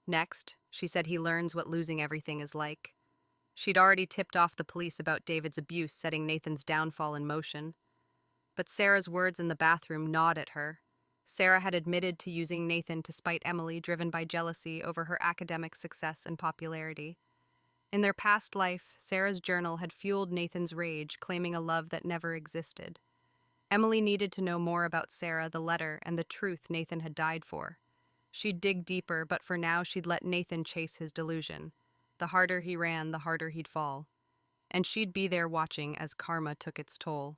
Speaker 1: Next, she said he learns what losing everything is like. She'd already tipped off the police about David's abuse, setting Nathan's downfall in motion. But Sarah's words in the bathroom gnawed at her. Sarah had admitted to using Nathan to spite Emily, driven by jealousy over her academic success and popularity. In their past life, Sarah's journal had fueled Nathan's rage, claiming a love that never existed. Emily needed to know more about Sarah, the letter, and the truth Nathan had died for. She'd dig deeper, but for now she'd let Nathan chase his delusion. The harder he ran, the harder he'd fall. And she'd be there watching as karma took its toll.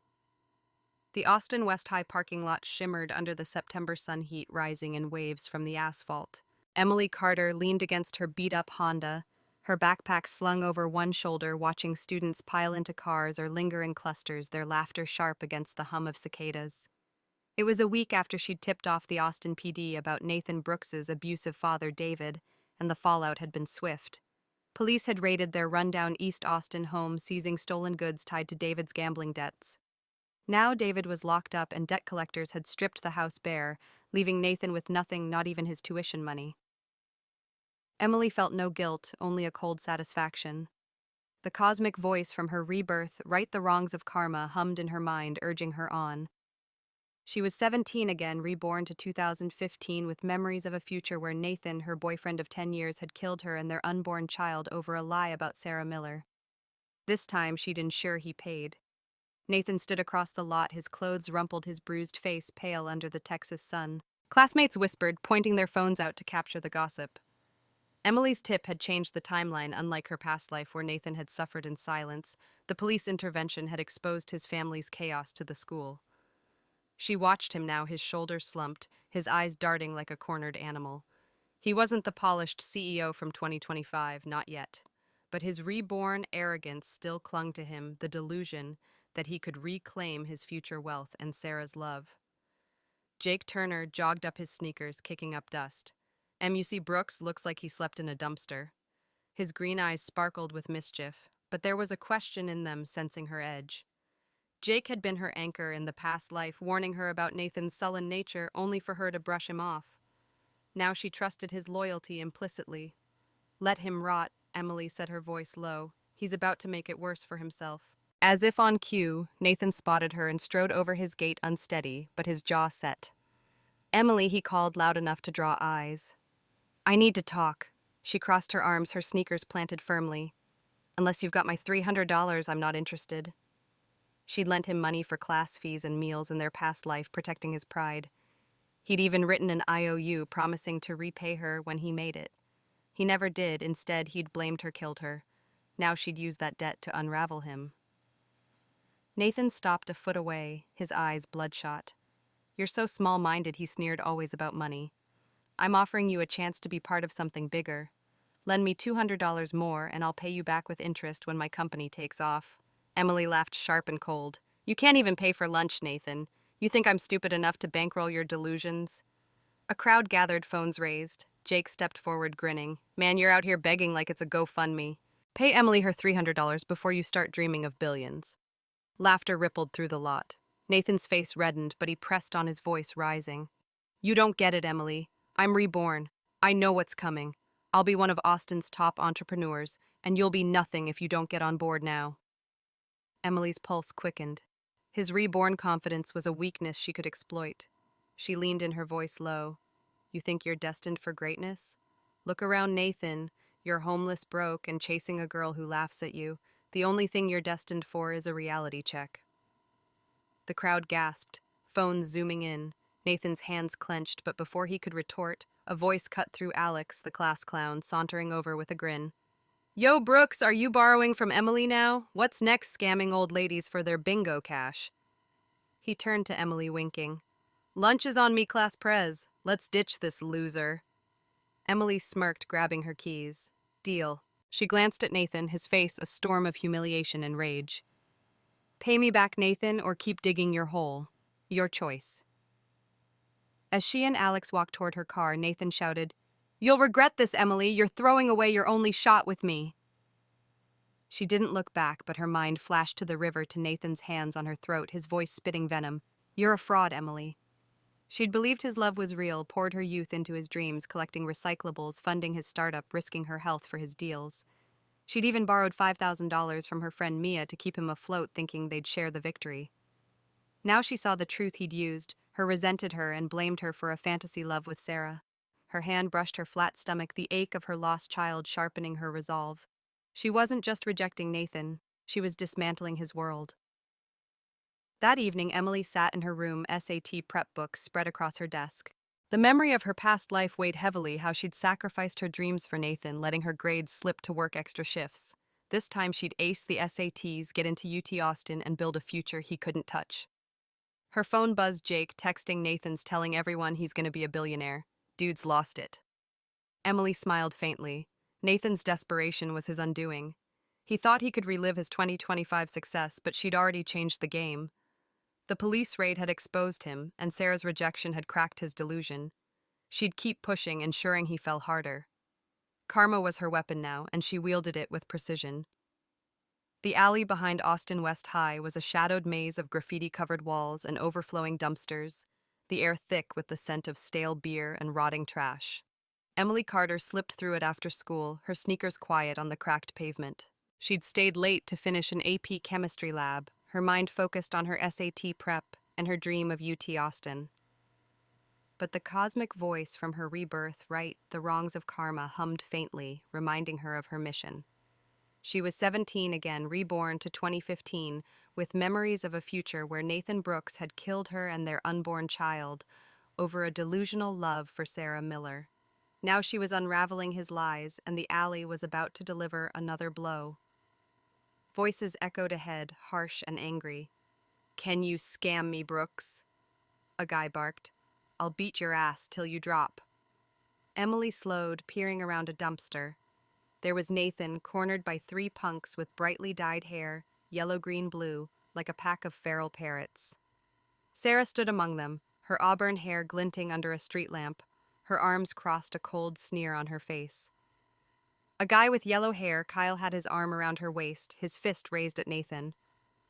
Speaker 1: The Austin West High parking lot shimmered under the September sun, heat rising in waves from the asphalt. Emily Carter leaned against her beat-up Honda, her backpack slung over one shoulder, watching students pile into cars or linger in clusters, their laughter sharp against the hum of cicadas. It was a week after she'd tipped off the Austin PD about Nathan Brooks's abusive father, David, and the fallout had been swift. Police had raided their rundown East Austin home, seizing stolen goods tied to David's gambling debts. Now David was locked up and debt collectors had stripped the house bare, leaving Nathan with nothing, not even his tuition money. Emily felt no guilt, only a cold satisfaction. The cosmic voice from her rebirth, right the wrongs of karma, hummed in her mind, urging her on. She was 17 again, reborn to 2015 with memories of a future where Nathan, her boyfriend of 10 years, had killed her and their unborn child over a lie about Sarah Miller. This time she'd ensure he paid. Nathan stood across the lot, his clothes rumpled, his bruised face pale under the Texas sun. Classmates whispered, pointing their phones out to capture the gossip. Emily's tip had changed the timeline. Unlike her past life where Nathan had suffered in silence, the police intervention had exposed his family's chaos to the school. She watched him now, his shoulders slumped, his eyes darting like a cornered animal. He wasn't the polished CEO from 2025, not yet. But his reborn arrogance still clung to him, the delusion that he could reclaim his future wealth and Sarah's love. Jake Turner jogged up his sneakers, kicking up dust. MUC Brooks looks like he slept in a dumpster. His green eyes sparkled with mischief, but there was a question in them, sensing her edge. Jake had been her anchor in the past life, warning her about Nathan's sullen nature, only for her to brush him off. Now she trusted his loyalty implicitly. Let him rot, Emily said, her voice low. He's about to make it worse for himself. As if on cue, Nathan spotted her and strode over his gait, unsteady, but his jaw set. Emily, he called loud enough to draw eyes. I need to talk. She crossed her arms, her sneakers planted firmly. Unless you've got my $300, I'm not interested. She'd lent him money for class fees and meals in their past life, protecting his pride. He'd even written an IOU promising to repay her when he made it. He never did. Instead, he'd blamed her, killed her. Now she'd use that debt to unravel him. Nathan stopped a foot away, his eyes bloodshot. You're so small-minded, he sneered, always about money. I'm offering you a chance to be part of something bigger. Lend me $200 more and I'll pay you back with interest when my company takes off. Emily laughed sharp and cold. You can't even pay for lunch, Nathan. You think I'm stupid enough to bankroll your delusions? A crowd gathered, phones raised. Jake stepped forward, grinning. Man, you're out here begging like it's a GoFundMe. Pay Emily her $300 before you start dreaming of billions. Laughter rippled through the lot. Nathan's face reddened, but he pressed on, his voice rising. You don't get it, Emily. I'm reborn. I know what's coming. I'll be one of Austin's top entrepreneurs, and you'll be nothing if you don't get on board now. Emily's pulse quickened. His reborn confidence was a weakness she could exploit. She leaned in, her voice low. You think you're destined for greatness? Look around, Nathan. You're homeless, broke, and chasing a girl who laughs at you. The only thing you're destined for is a reality check. The crowd gasped, phones zooming in. Nathan's hands clenched, but before he could retort, a voice cut through. Alex, the class clown, sauntering over with a grin. Yo, Brooks, are you borrowing from Emily now? What's next, scamming old ladies for their bingo cash? He turned to Emily, winking. Lunch is on me, class prez. Let's ditch this loser. Emily smirked, grabbing her keys. Deal. She glanced at Nathan, his face a storm of humiliation and rage. Pay me back, Nathan, or keep digging your hole. Your choice. As she and Alex walked toward her car, Nathan shouted, You'll regret this, Emily. You're throwing away your only shot with me. She didn't look back, but her mind flashed to the river, to Nathan's hands on her throat, his voice spitting venom. You're a fraud, Emily. She'd believed his love was real, poured her youth into his dreams, collecting recyclables, funding his startup, risking her health for his deals. She'd even borrowed $5,000 from her friend Mia to keep him afloat, thinking they'd share the victory. Now she saw the truth he'd used, her resented her, and blamed her for a fantasy love with Sarah. Her hand brushed her flat stomach, the ache of her lost child sharpening her resolve. She wasn't just rejecting Nathan, she was dismantling his world. That evening, Emily sat in her room, SAT prep books spread across her desk. The memory of her past life weighed heavily, how she'd sacrificed her dreams for Nathan, letting her grades slip to work extra shifts. This time she'd ace the SATs, get into UT Austin, and build a future he couldn't touch. Her phone buzzed. Jake, texting Nathan's telling everyone he's gonna be a billionaire. Dude's lost it. Emily smiled faintly. Nathan's desperation was his undoing. He thought he could relive his 2025 success, but she'd already changed the game. The police raid had exposed him, and Sarah's rejection had cracked his delusion. She'd keep pushing, ensuring he fell harder. Karma was her weapon now, and she wielded it with precision. The alley behind Austin West High was a shadowed maze of graffiti-covered walls and overflowing dumpsters, the air thick with the scent of stale beer and rotting trash. Emily Carter slipped through it after school, her sneakers quiet on the cracked pavement. She'd stayed late to finish an AP chemistry lab, her mind focused on her SAT prep and her dream of UT Austin. But the cosmic voice from her rebirth, right, the wrongs of karma, hummed faintly, reminding her of her mission. She was 17 again, reborn to 2015, with memories of a future where Nathan Brooks had killed her and their unborn child over a delusional love for Sarah Miller. Now she was unraveling his lies, and the alley was about to deliver another blow. Voices echoed ahead, harsh and angry. "Can you scam me, Brooks?" a guy barked. "I'll beat your ass till you drop." Emily slowed, peering around a dumpster. There was Nathan, cornered by three punks with brightly dyed hair, yellow, green, blue, like a pack of feral parrots. Sarah stood among them, her auburn hair glinting under a street lamp, her arms crossed, a cold sneer on her face. A guy with yellow hair, Kyle, had his arm around her waist, his fist raised at Nathan.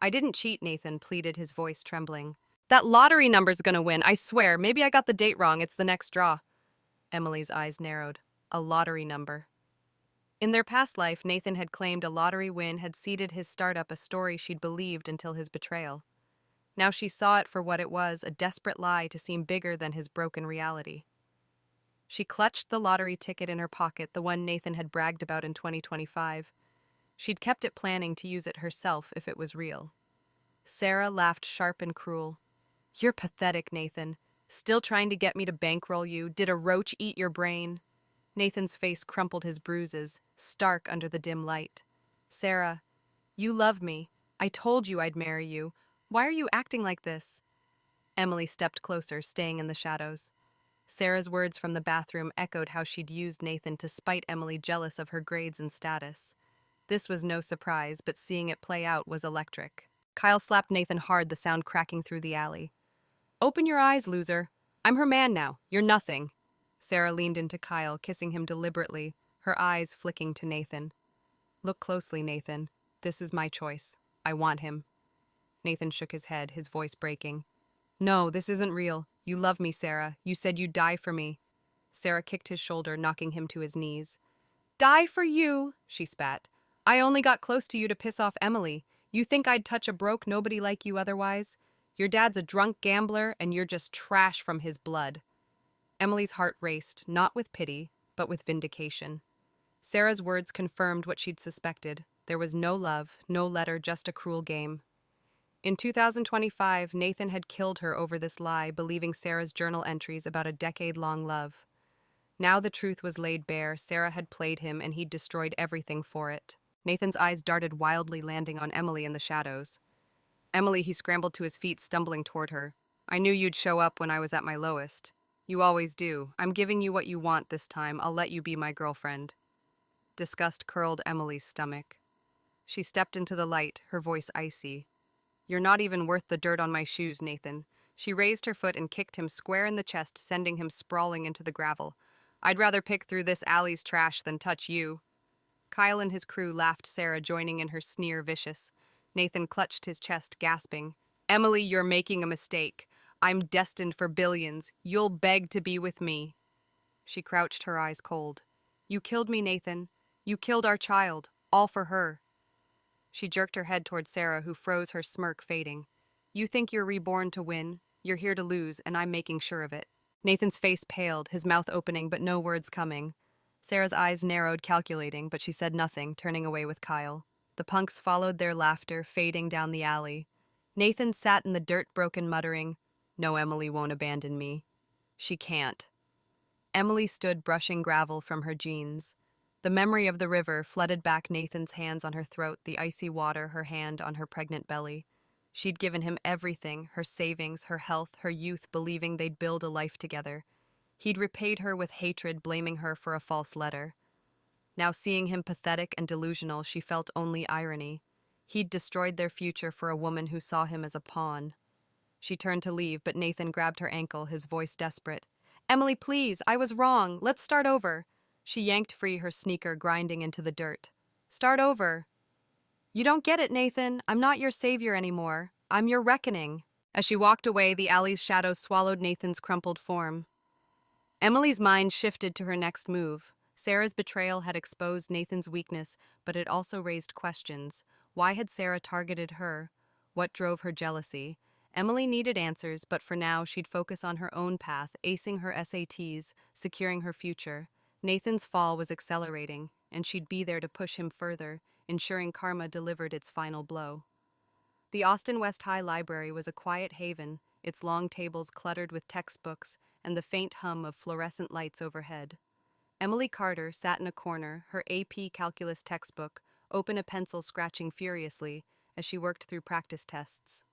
Speaker 1: "I didn't cheat," Nathan pleaded, his voice trembling. "That lottery number's gonna win, I swear. Maybe I got the date wrong, it's the next draw." Emily's eyes narrowed. A lottery number. In their past life, Nathan had claimed a lottery win had seeded his startup, a story she'd believed until his betrayal. Now she saw it for what it was, a desperate lie to seem bigger than his broken reality. She clutched the lottery ticket in her pocket, the one Nathan had bragged about in 2025. She'd kept it, planning to use it herself if it was real. Sarah laughed, sharp and cruel. "You're pathetic, Nathan. Still trying to get me to bankroll you? Did a roach eat your brain?" Nathan's face crumpled, his bruises, stark under the dim light. "Sarah, you love me. I told you I'd marry you. Why are you acting like this?" Emily stepped closer, staying in the shadows. Sarah's words from the bathroom echoed how she'd used Nathan to spite Emily, jealous of her grades and status. This was no surprise, but seeing it play out was electric. Kyle slapped Nathan hard, the sound cracking through the alley. "Open your eyes, loser. I'm her man now. You're nothing." Sarah leaned into Kyle, kissing him deliberately, her eyes flicking to Nathan. "Look closely, Nathan. This is my choice. I want him." Nathan shook his head, his voice breaking. "No, this isn't real. You love me, Sarah. You said you'd die for me." Sarah kicked his shoulder, knocking him to his knees. "Die for you," she spat. "I only got close to you to piss off Emily. You think I'd touch a broke nobody like you otherwise? Your dad's a drunk gambler, and you're just trash from his blood." Emily's heart raced, not with pity, but with vindication. Sarah's words confirmed what she'd suspected. There was no love, no letter, just a cruel game. In 2025, Nathan had killed her over this lie, believing Sarah's journal entries about a decade-long love. Now the truth was laid bare. Sarah had played him, and he'd destroyed everything for it. Nathan's eyes darted wildly, landing on Emily in the shadows. "Emily," he scrambled to his feet, stumbling toward her. "I knew you'd show up when I was at my lowest. You always do. I'm giving you what you want this time. I'll let you be my girlfriend." Disgust curled Emily's stomach. She stepped into the light, her voice icy. "You're not even worth the dirt on my shoes, Nathan." She raised her foot and kicked him square in the chest, sending him sprawling into the gravel. "I'd rather pick through this alley's trash than touch you." Kyle and his crew laughed, Sarah joining in her sneer, vicious. Nathan clutched his chest, gasping. "Emily, you're making a mistake. I'm destined for billions. You'll beg to be with me. She crouched, her eyes cold. You killed me, Nathan. You killed our child. All for her. She jerked her head toward Sarah, who froze, her smirk fading. You think you're reborn to win? You're here to lose, and I'm making sure of it. Nathan's face paled, his mouth opening, but no words coming. Sarah's eyes narrowed, calculating, but she said nothing, turning away with Kyle. The punks followed their laughter, fading down the alley. Nathan sat in the dirt, broken, muttering, No, Emily won't abandon me. She can't. Emily stood, brushing gravel from her jeans. The memory of the river flooded back, Nathan's hands on her throat, the icy water, her hand on her pregnant belly. She'd given him everything, her savings, her health, her youth, believing they'd build a life together. He'd repaid her with hatred, blaming her for a false letter. Now, seeing him pathetic and delusional, she felt only irony. He'd destroyed their future for a woman who saw him as a pawn. She turned to leave, but Nathan grabbed her ankle, his voice desperate. Emily, please, I was wrong. Let's start over. She yanked free, her sneaker grinding into the dirt. Start over. You don't get it, Nathan. I'm not your savior anymore. I'm your reckoning. As she walked away, the alley's shadows swallowed Nathan's crumpled form. Emily's mind shifted to her next move. Sarah's betrayal had exposed Nathan's weakness, but it also raised questions. Why had Sarah targeted her? What drove her jealousy? Emily needed answers, but for now she'd focus on her own path, acing her SATs, securing her future. Nathan's fall was accelerating, and she'd be there to push him further, ensuring karma delivered its final blow. The Austin West High Library was a quiet haven, its long tables cluttered with textbooks and the faint hum of fluorescent lights overhead. Emily Carter sat in a corner, her AP calculus textbook, open, a pencil scratching furiously as she worked through practice tests.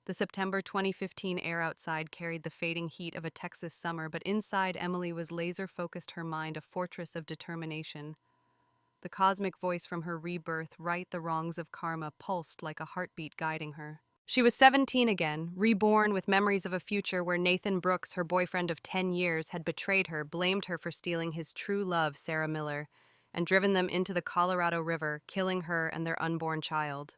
Speaker 1: The September 2015 air outside carried the fading heat of a Texas summer, but inside Emily was laser-focused, her mind a fortress of determination. The cosmic voice from her rebirth, right the wrongs of karma, pulsed like a heartbeat guiding her. She was 17 again, reborn with memories of a future where Nathan Brooks, her boyfriend of 10 years, had betrayed her, blamed her for stealing his true love, Sarah Miller, and driven them into the Colorado River, killing her and their unborn child.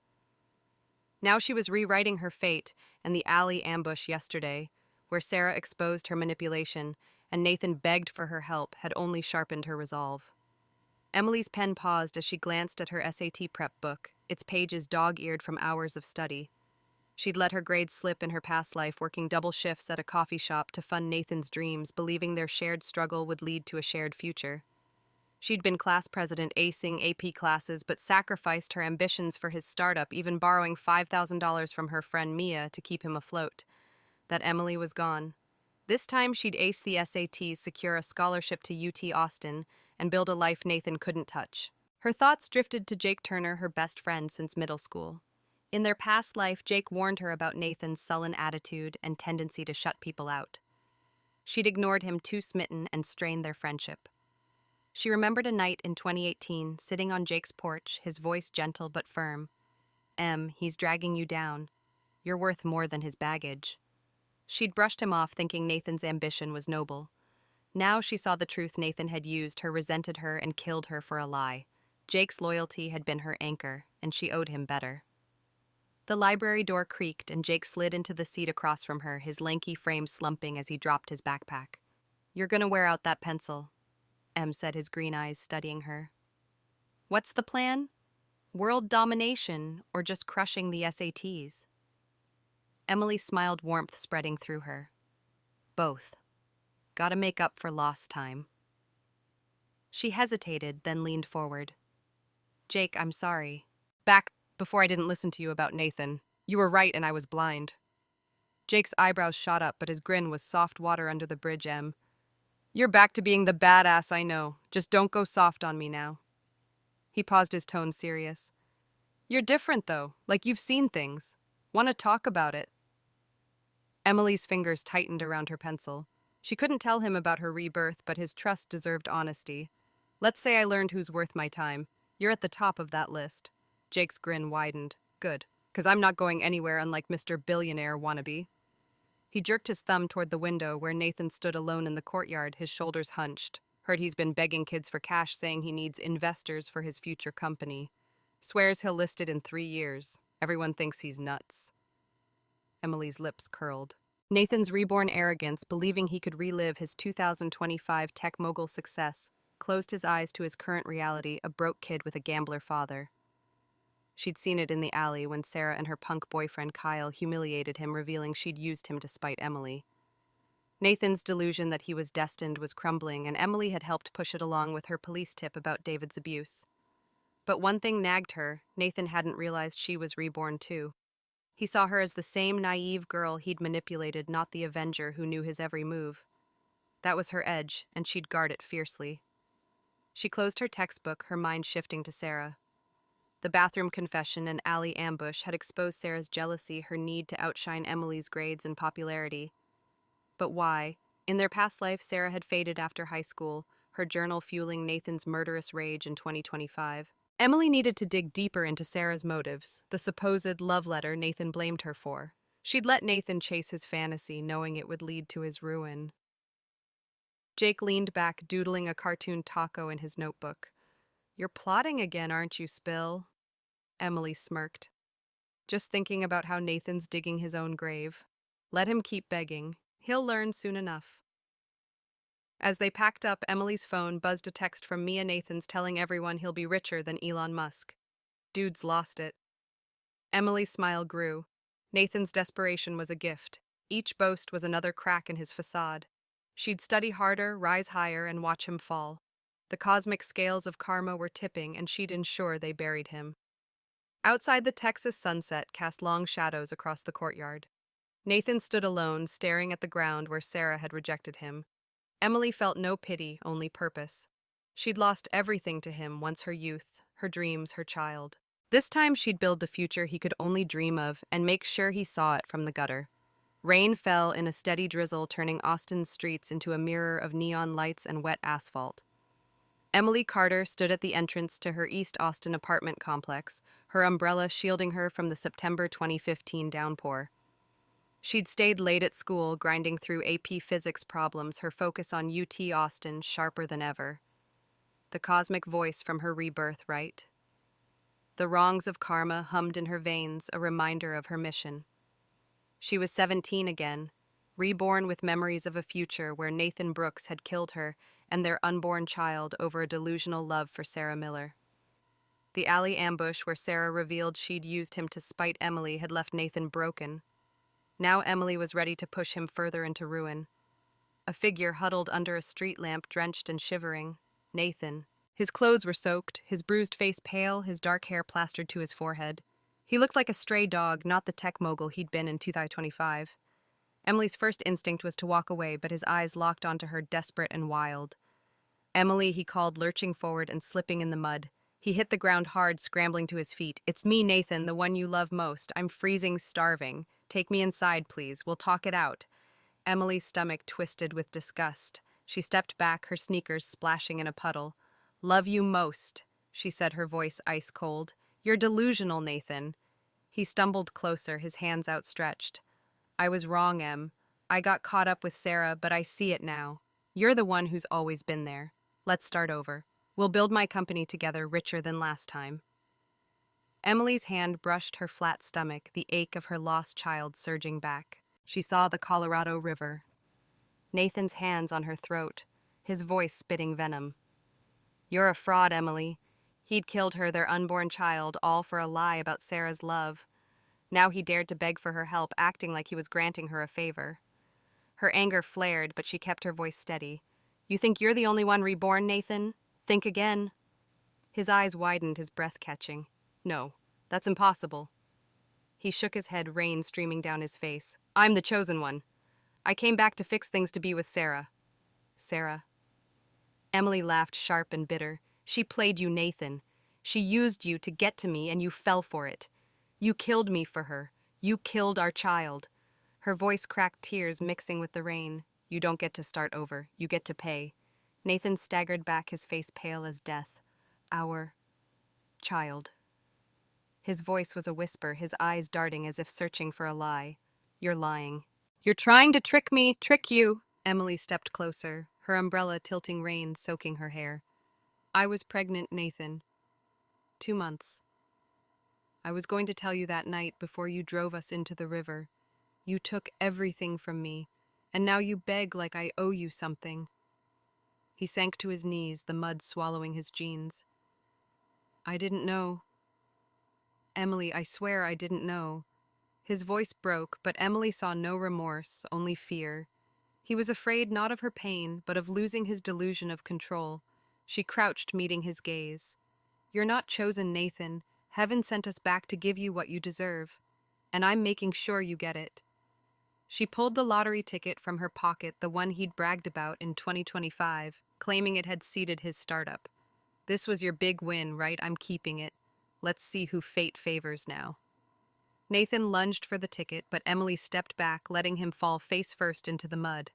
Speaker 1: Now she was rewriting her fate, and the alley ambush yesterday, where Sarah exposed her manipulation and Nathan begged for her help, had only sharpened her resolve. Emily's pen paused as she glanced at her SAT prep book, its pages dog-eared from hours of study. She'd let her grades slip in her past life, working double shifts at a coffee shop to fund Nathan's dreams, believing their shared struggle would lead to a shared future. She'd been class president, acing AP classes, but sacrificed her ambitions for his startup, even borrowing $5,000 from her friend Mia to keep him afloat. That Emily was gone. This time she'd ace the SATs, secure a scholarship to UT Austin, and build a life Nathan couldn't touch. Her thoughts drifted to Jake Turner, her best friend since middle school. In their past life, Jake warned her about Nathan's sullen attitude and tendency to shut people out. She'd ignored him, too smitten, and strained their friendship. She remembered a night in 2018, sitting on Jake's porch, his voice gentle but firm. He's dragging you down. You're worth more than his baggage. She'd brushed him off, thinking Nathan's ambition was noble. Now she saw the truth. Nathan had used her, resented her, and killed her for a lie. Jake's loyalty had been her anchor, and she owed him better. The library door creaked, and Jake slid into the seat across from her, his lanky frame slumping as he dropped his backpack. You're gonna wear out that pencil, said, his green eyes studying her. What's the plan? World domination, or just crushing the SATs? Emily smiled, warmth spreading through her. Both. Gotta make up for lost time. She hesitated, then leaned forward. Jake, I'm sorry. Back before I didn't listen to you about Nathan. You were right and I was blind. Jake's eyebrows shot up, but his grin was soft water under the bridge. You're back to being the badass I know. Just don't go soft on me now. He paused, his tone serious. You're different, though, like you've seen things. Want to talk about it? Emily's fingers tightened around her pencil. She couldn't tell him about her rebirth, but his trust deserved honesty. Let's say I learned who's worth my time. You're at the top of that list. Jake's grin widened. Good, 'cause I'm not going anywhere, unlike Mr. Billionaire wannabe. He jerked his thumb toward the window where Nathan stood alone in the courtyard, his shoulders hunched. Heard he's been begging kids for cash, saying he needs investors for his future company. Swears he'll list it in 3 years. Everyone thinks he's nuts. Emily's lips curled. Nathan's reborn arrogance, believing he could relive his 2025 tech mogul success, closed his eyes to his current reality, a broke kid with a gambler father. She'd seen it in the alley when Sarah and her punk boyfriend Kyle humiliated him, revealing she'd used him to spite Emily. Nathan's delusion that he was destined was crumbling, and Emily had helped push it along with her police tip about David's abuse. But one thing nagged her: Nathan hadn't realized she was reborn too. He saw her as the same naive girl he'd manipulated, not the avenger who knew his every move. That was her edge, and she'd guard it fiercely. She closed her textbook, her mind shifting to Sarah. The bathroom confession and alley ambush had exposed Sarah's jealousy, her need to outshine Emily's grades and popularity. But why? In their past life, Sarah had faded after high school, her journal fueling Nathan's murderous rage in 2025. Emily needed to dig deeper into Sarah's motives, the supposed love letter Nathan blamed her for. She'd let Nathan chase his fantasy, knowing it would lead to his ruin. Jake leaned back, doodling a cartoon taco in his notebook. "You're plotting again, aren't you, Spill?" Emily smirked. "Just thinking about how Nathan's digging his own grave. Let him keep begging. He'll learn soon enough." As they packed up, Emily's phone buzzed a text from Mia Nathans telling everyone he'll be richer than Elon Musk. Dude's lost it. Emily's smile grew. Nathan's desperation was a gift. Each boast was another crack in his facade. She'd study harder, rise higher, and watch him fall. The cosmic scales of karma were tipping, and she'd ensure they buried him. Outside, the Texas sunset cast long shadows across the courtyard. Nathan stood alone, staring at the ground where Sarah had rejected him. Emily felt no pity, only purpose. She'd lost everything to him once: her youth, her dreams, her child. This time she'd build the future he could only dream of and make sure he saw it from the gutter. Rain fell in a steady drizzle, turning Austin's streets into a mirror of neon lights and wet asphalt. Emily Carter stood at the entrance to her East Austin apartment complex, her umbrella shielding her from the September 2015 downpour. She'd stayed late at school, grinding through AP physics problems, her focus on UT Austin sharper than ever. The cosmic voice from her rebirth, right? The wrongs of karma hummed in her veins, a reminder of her mission. She was 17 again, reborn with memories of a future where Nathan Brooks had killed her and their unborn child over a delusional love for Sarah Miller. The alley ambush where Sarah revealed she'd used him to spite Emily had left Nathan broken. Now Emily was ready to push him further into ruin. A figure huddled under a street lamp, drenched and shivering. Nathan. His clothes were soaked, his bruised face pale, his dark hair plastered to his forehead. He looked like a stray dog, not the tech mogul he'd been in 2025. Emily's first instinct was to walk away, but his eyes locked onto her, desperate and wild. "Emily," he called, lurching forward and slipping in the mud. He hit the ground hard, scrambling to his feet. "It's me, Nathan, the one you love most. I'm freezing, starving. Take me inside, please. We'll talk it out." Emily's stomach twisted with disgust. She stepped back, her sneakers splashing in a puddle. "Love you most," she said, her voice ice cold. "You're delusional, Nathan." He stumbled closer, his hands outstretched. "I was wrong, Em. I got caught up with Sarah, but I see it now. You're the one who's always been there. Let's start over. We'll build my company together, richer than last time." Emily's hand brushed her flat stomach, the ache of her lost child surging back. She saw the Colorado River. Nathan's hands on her throat, his voice spitting venom. "You're a fraud, Emily." He'd killed her, their unborn child, all for a lie about Sarah's love. Now he dared to beg for her help, acting like he was granting her a favor. Her anger flared, but she kept her voice steady. "You think you're the only one reborn, Nathan? Think again." His eyes widened, his breath catching. "No, that's impossible." He shook his head, rain streaming down his face. "I'm the chosen one. I came back to fix things, to be with Sarah." "Sarah?" Emily laughed, sharp and bitter. "She played you, Nathan. She used you to get to me, and you fell for it. You killed me for her. You killed our child." Her voice cracked, tears mixing with the rain. "You don't get to start over. You get to pay." Nathan staggered back, his face pale as death. "Our child." His voice was a whisper, his eyes darting as if searching for a lie. "You're lying. You're trying to trick me, trick you." Emily stepped closer, her umbrella tilting, rain soaking her hair. "I was pregnant, Nathan. 2 months. I was going to tell you that night before you drove us into the river. You took everything from me, and now you beg like I owe you something." He sank to his knees, the mud swallowing his jeans. "I didn't know. Emily, I swear I didn't know." His voice broke, but Emily saw no remorse, only fear. He was afraid not of her pain, but of losing his delusion of control. She crouched, meeting his gaze. "You're not chosen, Nathan. Heaven sent us back to give you what you deserve. And I'm making sure you get it." She pulled the lottery ticket from her pocket, the one he'd bragged about in 2025, claiming it had seeded his startup. "This was your big win, right? I'm keeping it. Let's see who fate favors now." Nathan lunged for the ticket, but Emily stepped back, letting him fall face first into the mud.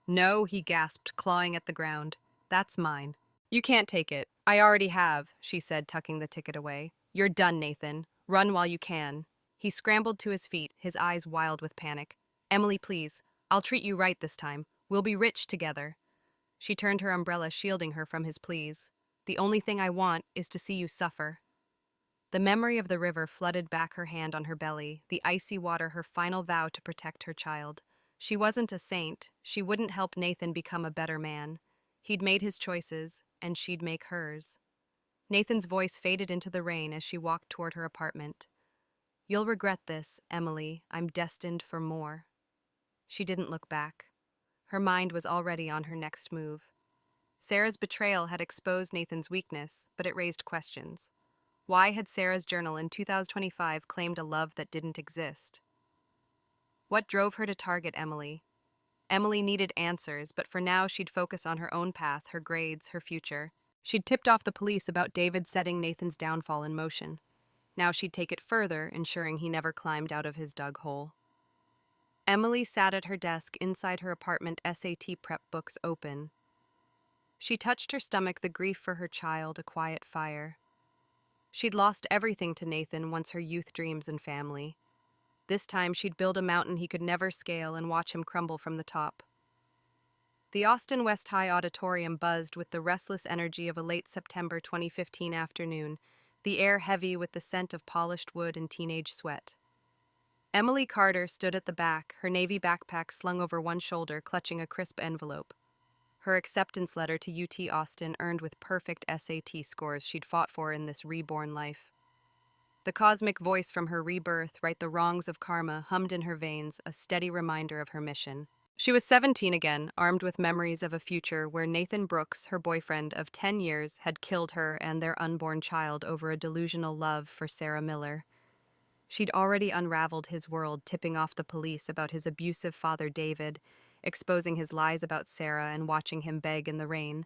Speaker 1: "No," he gasped, clawing at the ground. "That's mine." "You can't take it. I already have," she said, tucking the ticket away. "You're done, Nathan. Run while you can." He scrambled to his feet, his eyes wild with panic. "Emily, please. I'll treat you right this time. We'll be rich together." She turned her umbrella, shielding her from his pleas. "The only thing I want is to see you suffer." The memory of the river flooded back her hand on her belly, the icy water her final vow to protect her child. She wasn't a saint. She wouldn't help Nathan become a better man. He'd made his choices, and she'd make hers. Nathan's voice faded into the rain as she walked toward her apartment. "You'll regret this, Emily. I'm destined for more." She didn't look back. Her mind was already on her next move. Sarah's betrayal had exposed Nathan's weakness, but it raised questions. Why had Sarah's journal in 2025 claimed a love that didn't exist? What drove her to target Emily? Emily needed answers, but for now she'd focus on her own path, her grades, her future. She'd tipped off the police about David setting Nathan's downfall in motion. Now she'd take it further, ensuring he never climbed out of his dug hole. Emily sat at her desk inside her apartment, SAT prep books open. She touched her stomach, the grief for her child, a quiet fire. She'd lost everything to Nathan, once her youth dreams and family. This time she'd build a mountain he could never scale and watch him crumble from the top. The Austin West High Auditorium buzzed with the restless energy of a late September 2015 afternoon, the air heavy with the scent of polished wood and teenage sweat. Emily Carter stood at the back, her navy backpack slung over one shoulder, clutching a crisp envelope. Her acceptance letter to UT Austin, earned with perfect SAT scores she'd fought for in this reborn life. The cosmic voice from her rebirth, right the wrongs of karma, hummed in her veins, a steady reminder of her mission. She was 17 again, armed with memories of a future where Nathan Brooks, her boyfriend of 10 years, had killed her and their unborn child over a delusional love for Sarah Miller. She'd already unraveled his world, tipping off the police about his abusive father David, exposing his lies about Sarah and watching him beg in the rain.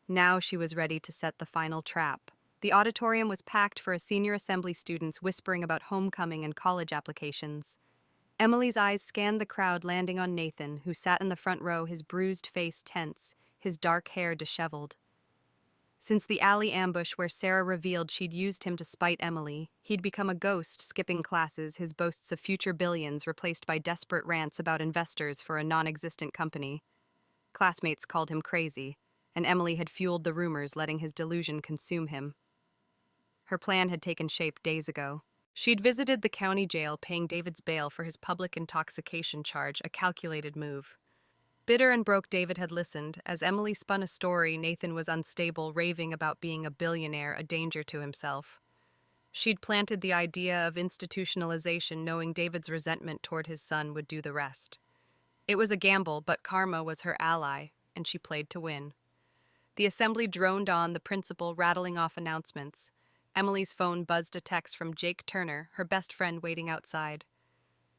Speaker 1: Now she was ready to set the final trap. The auditorium was packed for a senior assembly students whispering about homecoming and college applications. Emily's eyes scanned the crowd, landing on Nathan, who sat in the front row, his bruised face tense, his dark hair disheveled. Since the alley ambush where Sarah revealed she'd used him to spite Emily, he'd become a ghost, skipping classes, his boasts of future billions replaced by desperate rants about investors for a non-existent company. Classmates called him crazy, and Emily had fueled the rumors, letting his delusion consume him. Her plan had taken shape days ago. She'd visited the county jail, paying David's bail for his public intoxication charge, a calculated move. Bitter and broke, David had listened. As Emily spun a story, Nathan was unstable, raving about being a billionaire, a danger to himself. She'd planted the idea of institutionalization, knowing David's resentment toward his son would do the rest. It was a gamble, but karma was her ally, and she played to win. The assembly droned on, the principal rattling off announcements. Emily's phone buzzed a text from Jake Turner, her best friend, waiting outside.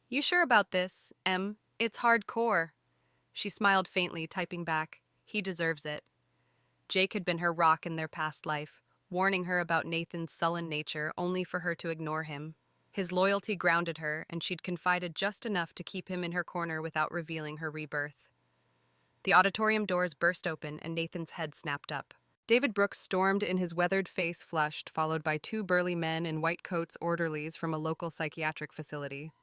Speaker 1: "You sure about this, Em? It's hardcore." She smiled faintly, typing back, "He deserves it." Jake had been her rock in their past life, warning her about Nathan's sullen nature, only for her to ignore him. His loyalty grounded her, and she'd confided just enough to keep him in her corner without revealing her rebirth. The auditorium doors burst open, and Nathan's head snapped up. David Brooks stormed in, his weathered face flushed, followed by two burly men in white coats, orderlies from a local psychiatric facility.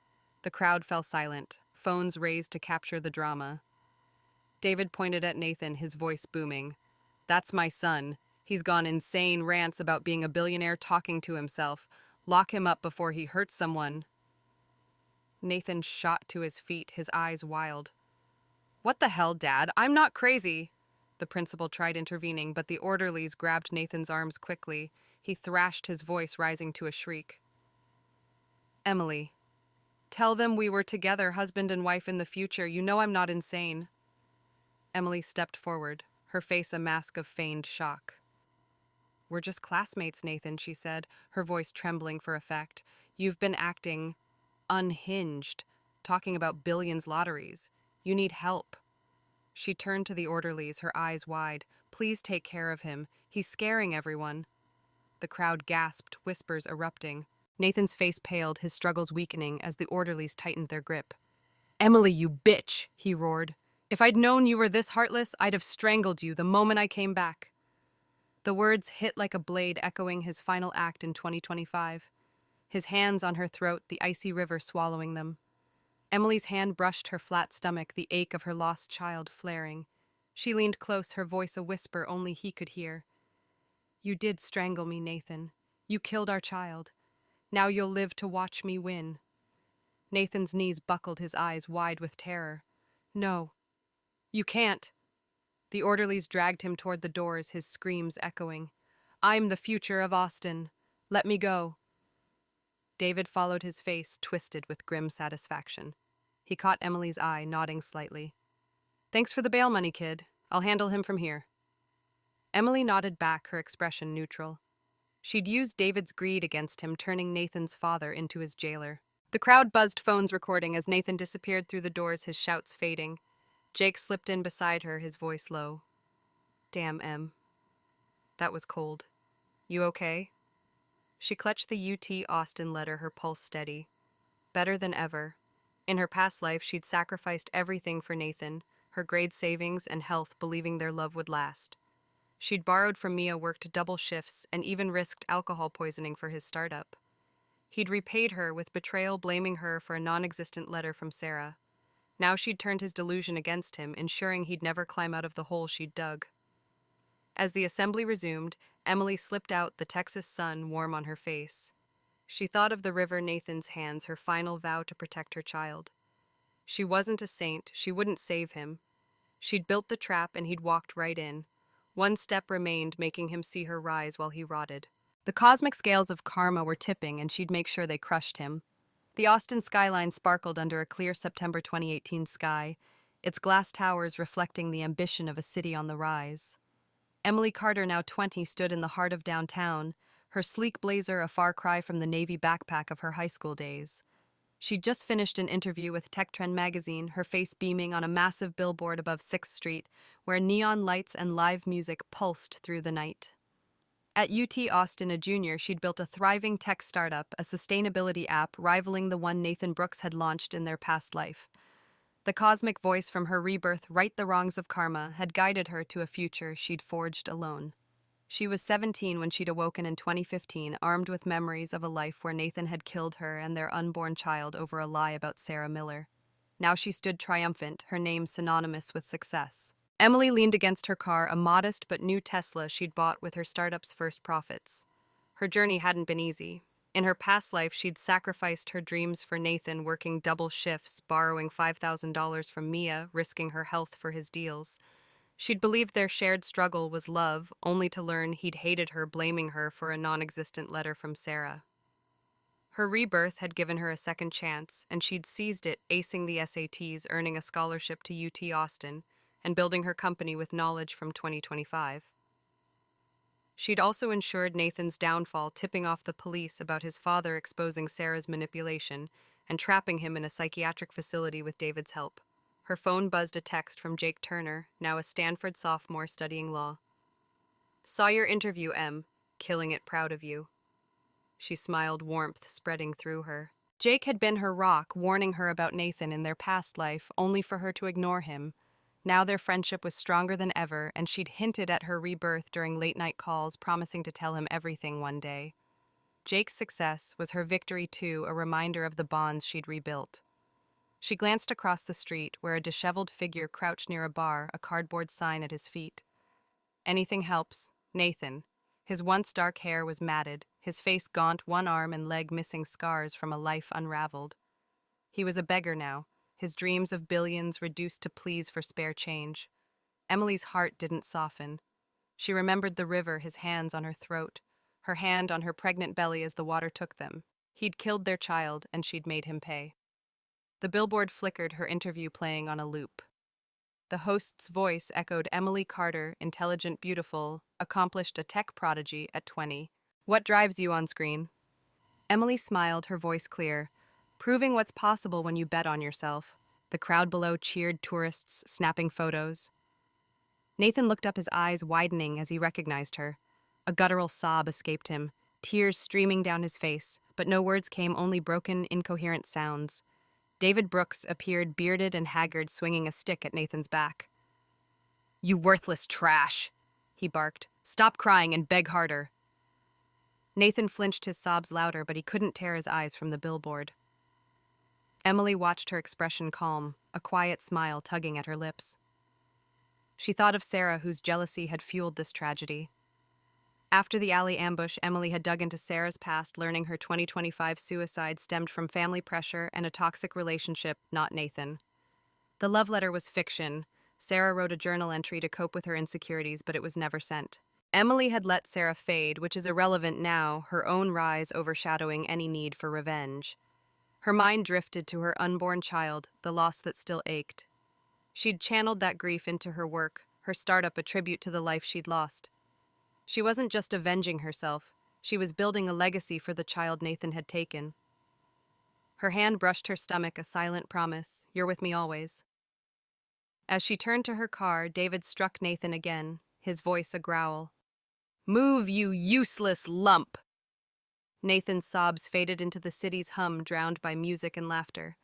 Speaker 1: The crowd fell silent, phones raised to capture the drama. David pointed at Nathan, his voice booming. "That's my son. He's gone insane, rants about being a billionaire, talking to himself. Lock him up before he hurts someone." Nathan shot to his feet, his eyes wild. "What the hell, Dad? I'm not crazy!" The principal tried intervening, but the orderlies grabbed Nathan's arms quickly. He thrashed, his voice rising to a shriek. "Emily, tell them we were together, husband and wife in the future. You know I'm not insane." Emily stepped forward, her face a mask of feigned shock. "We're just classmates, Nathan," she said, her voice trembling for effect. "You've been acting unhinged, talking about billions lotteries. You need help." She turned to the orderlies, her eyes wide. "Please take care of him. He's scaring everyone." The crowd gasped, whispers erupting. Nathan's face paled, his struggles weakening as the orderlies tightened their grip. "Emily, you bitch!" he roared. "If I'd known you were this heartless, I'd have strangled you the moment I came back." The words hit like a blade, echoing his final act in 2025. His hands on her throat, the icy river swallowing them. Emily's hand brushed her flat stomach, the ache of her lost child flaring. She leaned close, her voice a whisper only he could hear. "You did strangle me, Nathan. You killed our child. Now you'll live to watch me win." Nathan's knees buckled, his eyes wide with terror. "No, you can't." The orderlies dragged him toward the doors, his screams echoing. "I'm the future of Austin. Let me go." David followed, his face twisted with grim satisfaction. He caught Emily's eye, nodding slightly. "Thanks for the bail money, kid. I'll handle him from here." Emily nodded back, her expression neutral. She'd used David's greed against him, turning Nathan's father into his jailer. The crowd buzzed, phones recording as Nathan disappeared through the doors, his shouts fading. Jake slipped in beside her, his voice low. "Damn, Em. That was cold. You okay?" She clutched the UT Austin letter, her pulse steady. Better than ever. In her past life, she'd sacrificed everything for Nathan, her grade savings and health, believing their love would last. She'd borrowed from Mia, worked double shifts, and even risked alcohol poisoning for his startup. He'd repaid her with betrayal, blaming her for a non-existent letter from Sarah. Now she'd turned his delusion against him, ensuring he'd never climb out of the hole she'd dug. As the assembly resumed, Emily slipped out, the Texas sun warm on her face. She thought of the river, Nathan's hands, her final vow to protect her child. She wasn't a saint, she wouldn't save him. She'd built the trap and he'd walked right in. One step remained, making him see her rise while he rotted. The cosmic scales of karma were tipping, and she'd make sure they crushed him. The Austin skyline sparkled under a clear September 2018 sky, its glass towers reflecting the ambition of a city on the rise. Emily Carter, now 20, stood in the heart of downtown, her sleek blazer a far cry from the navy backpack of her high school days. She'd just finished an interview with Tech Trend magazine, her face beaming on a massive billboard above 6th Street, where neon lights and live music pulsed through the night. At UT Austin, a junior, she'd built a thriving tech startup, a sustainability app rivaling the one Nathan Brooks had launched in their past life. The cosmic voice from her rebirth, right the wrongs of karma, had guided her to a future she'd forged alone. She was 17 when she'd awoken in 2015, armed with memories of a life where Nathan had killed her and their unborn child over a lie about Sarah Miller. Now she stood triumphant, her name synonymous with success. Emily leaned against her car, a modest but new Tesla she'd bought with her startup's first profits. Her journey hadn't been easy. In her past life, she'd sacrificed her dreams for Nathan, working double shifts, borrowing $5,000 from Mia, risking her health for his deals. She'd believed their shared struggle was love, only to learn he'd hated her, blaming her for a non-existent letter from Sarah. Her rebirth had given her a second chance, and she'd seized it, acing the SATs, earning a scholarship to UT Austin, and building her company with knowledge from 2025. She'd also ensured Nathan's downfall, tipping off the police about his father exposing Sarah's manipulation and trapping him in a psychiatric facility with David's help. Her phone buzzed, a text from Jake Turner, now a Stanford sophomore studying law. "Saw your interview, Em. Killing it, proud of you." She smiled, warmth spreading through her. Jake had been her rock, warning her about Nathan in their past life, only for her to ignore him. Now their friendship was stronger than ever, and she'd hinted at her rebirth during late-night calls, promising to tell him everything one day. Jake's success was her victory too, a reminder of the bonds she'd rebuilt. She glanced across the street, where a disheveled figure crouched near a bar, a cardboard sign at his feet. "Anything helps. Nathan." His once dark hair was matted, his face gaunt, one arm and leg missing scars from a life unraveled. He was a beggar now, his dreams of billions reduced to pleas for spare change. Emily's heart didn't soften. She remembered the river, his hands on her throat, her hand on her pregnant belly as the water took them. He'd killed their child, and she'd made him pay. The billboard flickered, her interview playing on a loop. The host's voice echoed Emily Carter, intelligent, beautiful, accomplished, a tech prodigy at 20. What drives you on screen? Emily smiled, her voice clear. Proving what's possible when you bet on yourself. The crowd below cheered, tourists snapping photos. Nathan looked up, his eyes widening as he recognized her. A guttural sob escaped him, tears streaming down his face, but no words came, only broken, incoherent sounds. David Brooks appeared, bearded and haggard, swinging a stick at Nathan's back. "You worthless trash," he barked. "Stop crying and beg harder." Nathan flinched, his sobs louder, but he couldn't tear his eyes from the billboard. Emily watched, her expression calm, a quiet smile tugging at her lips. She thought of Sarah, whose jealousy had fueled this tragedy. After the alley ambush, Emily had dug into Sarah's past, learning her 2025 suicide stemmed from family pressure and a toxic relationship, not Nathan. The love letter was fiction. Sarah wrote a journal entry to cope with her insecurities, but it was never sent. Emily had let Sarah fade, which is irrelevant now, her own rise overshadowing any need for revenge. Her mind drifted to her unborn child, the loss that still ached. She'd channeled that grief into her work, her startup a tribute to the life she'd lost. She wasn't just avenging herself, she was building a legacy for the child Nathan had taken. Her hand brushed her stomach, a silent promise, "You're with me always." As she turned to her car, David struck Nathan again, his voice a growl. "Move, you useless lump!" Nathan's sobs faded into the city's hum, drowned by music and laughter.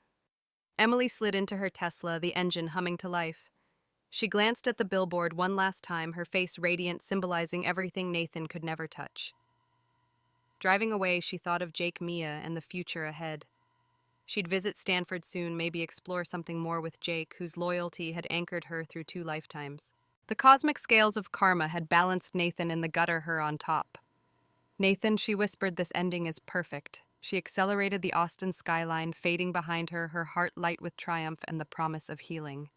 Speaker 1: Emily slid into her Tesla, the engine humming to life. She glanced at the billboard one last time, her face radiant, symbolizing everything Nathan could never touch. Driving away, she thought of Jake, Mia, and the future ahead. She'd visit Stanford soon, maybe explore something more with Jake, whose loyalty had anchored her through 2 lifetimes. The cosmic scales of karma had balanced Nathan in the gutter, her on top. "Nathan," she whispered, "this ending is perfect." She accelerated, the Austin skyline fading behind her, her heart light with triumph and the promise of healing.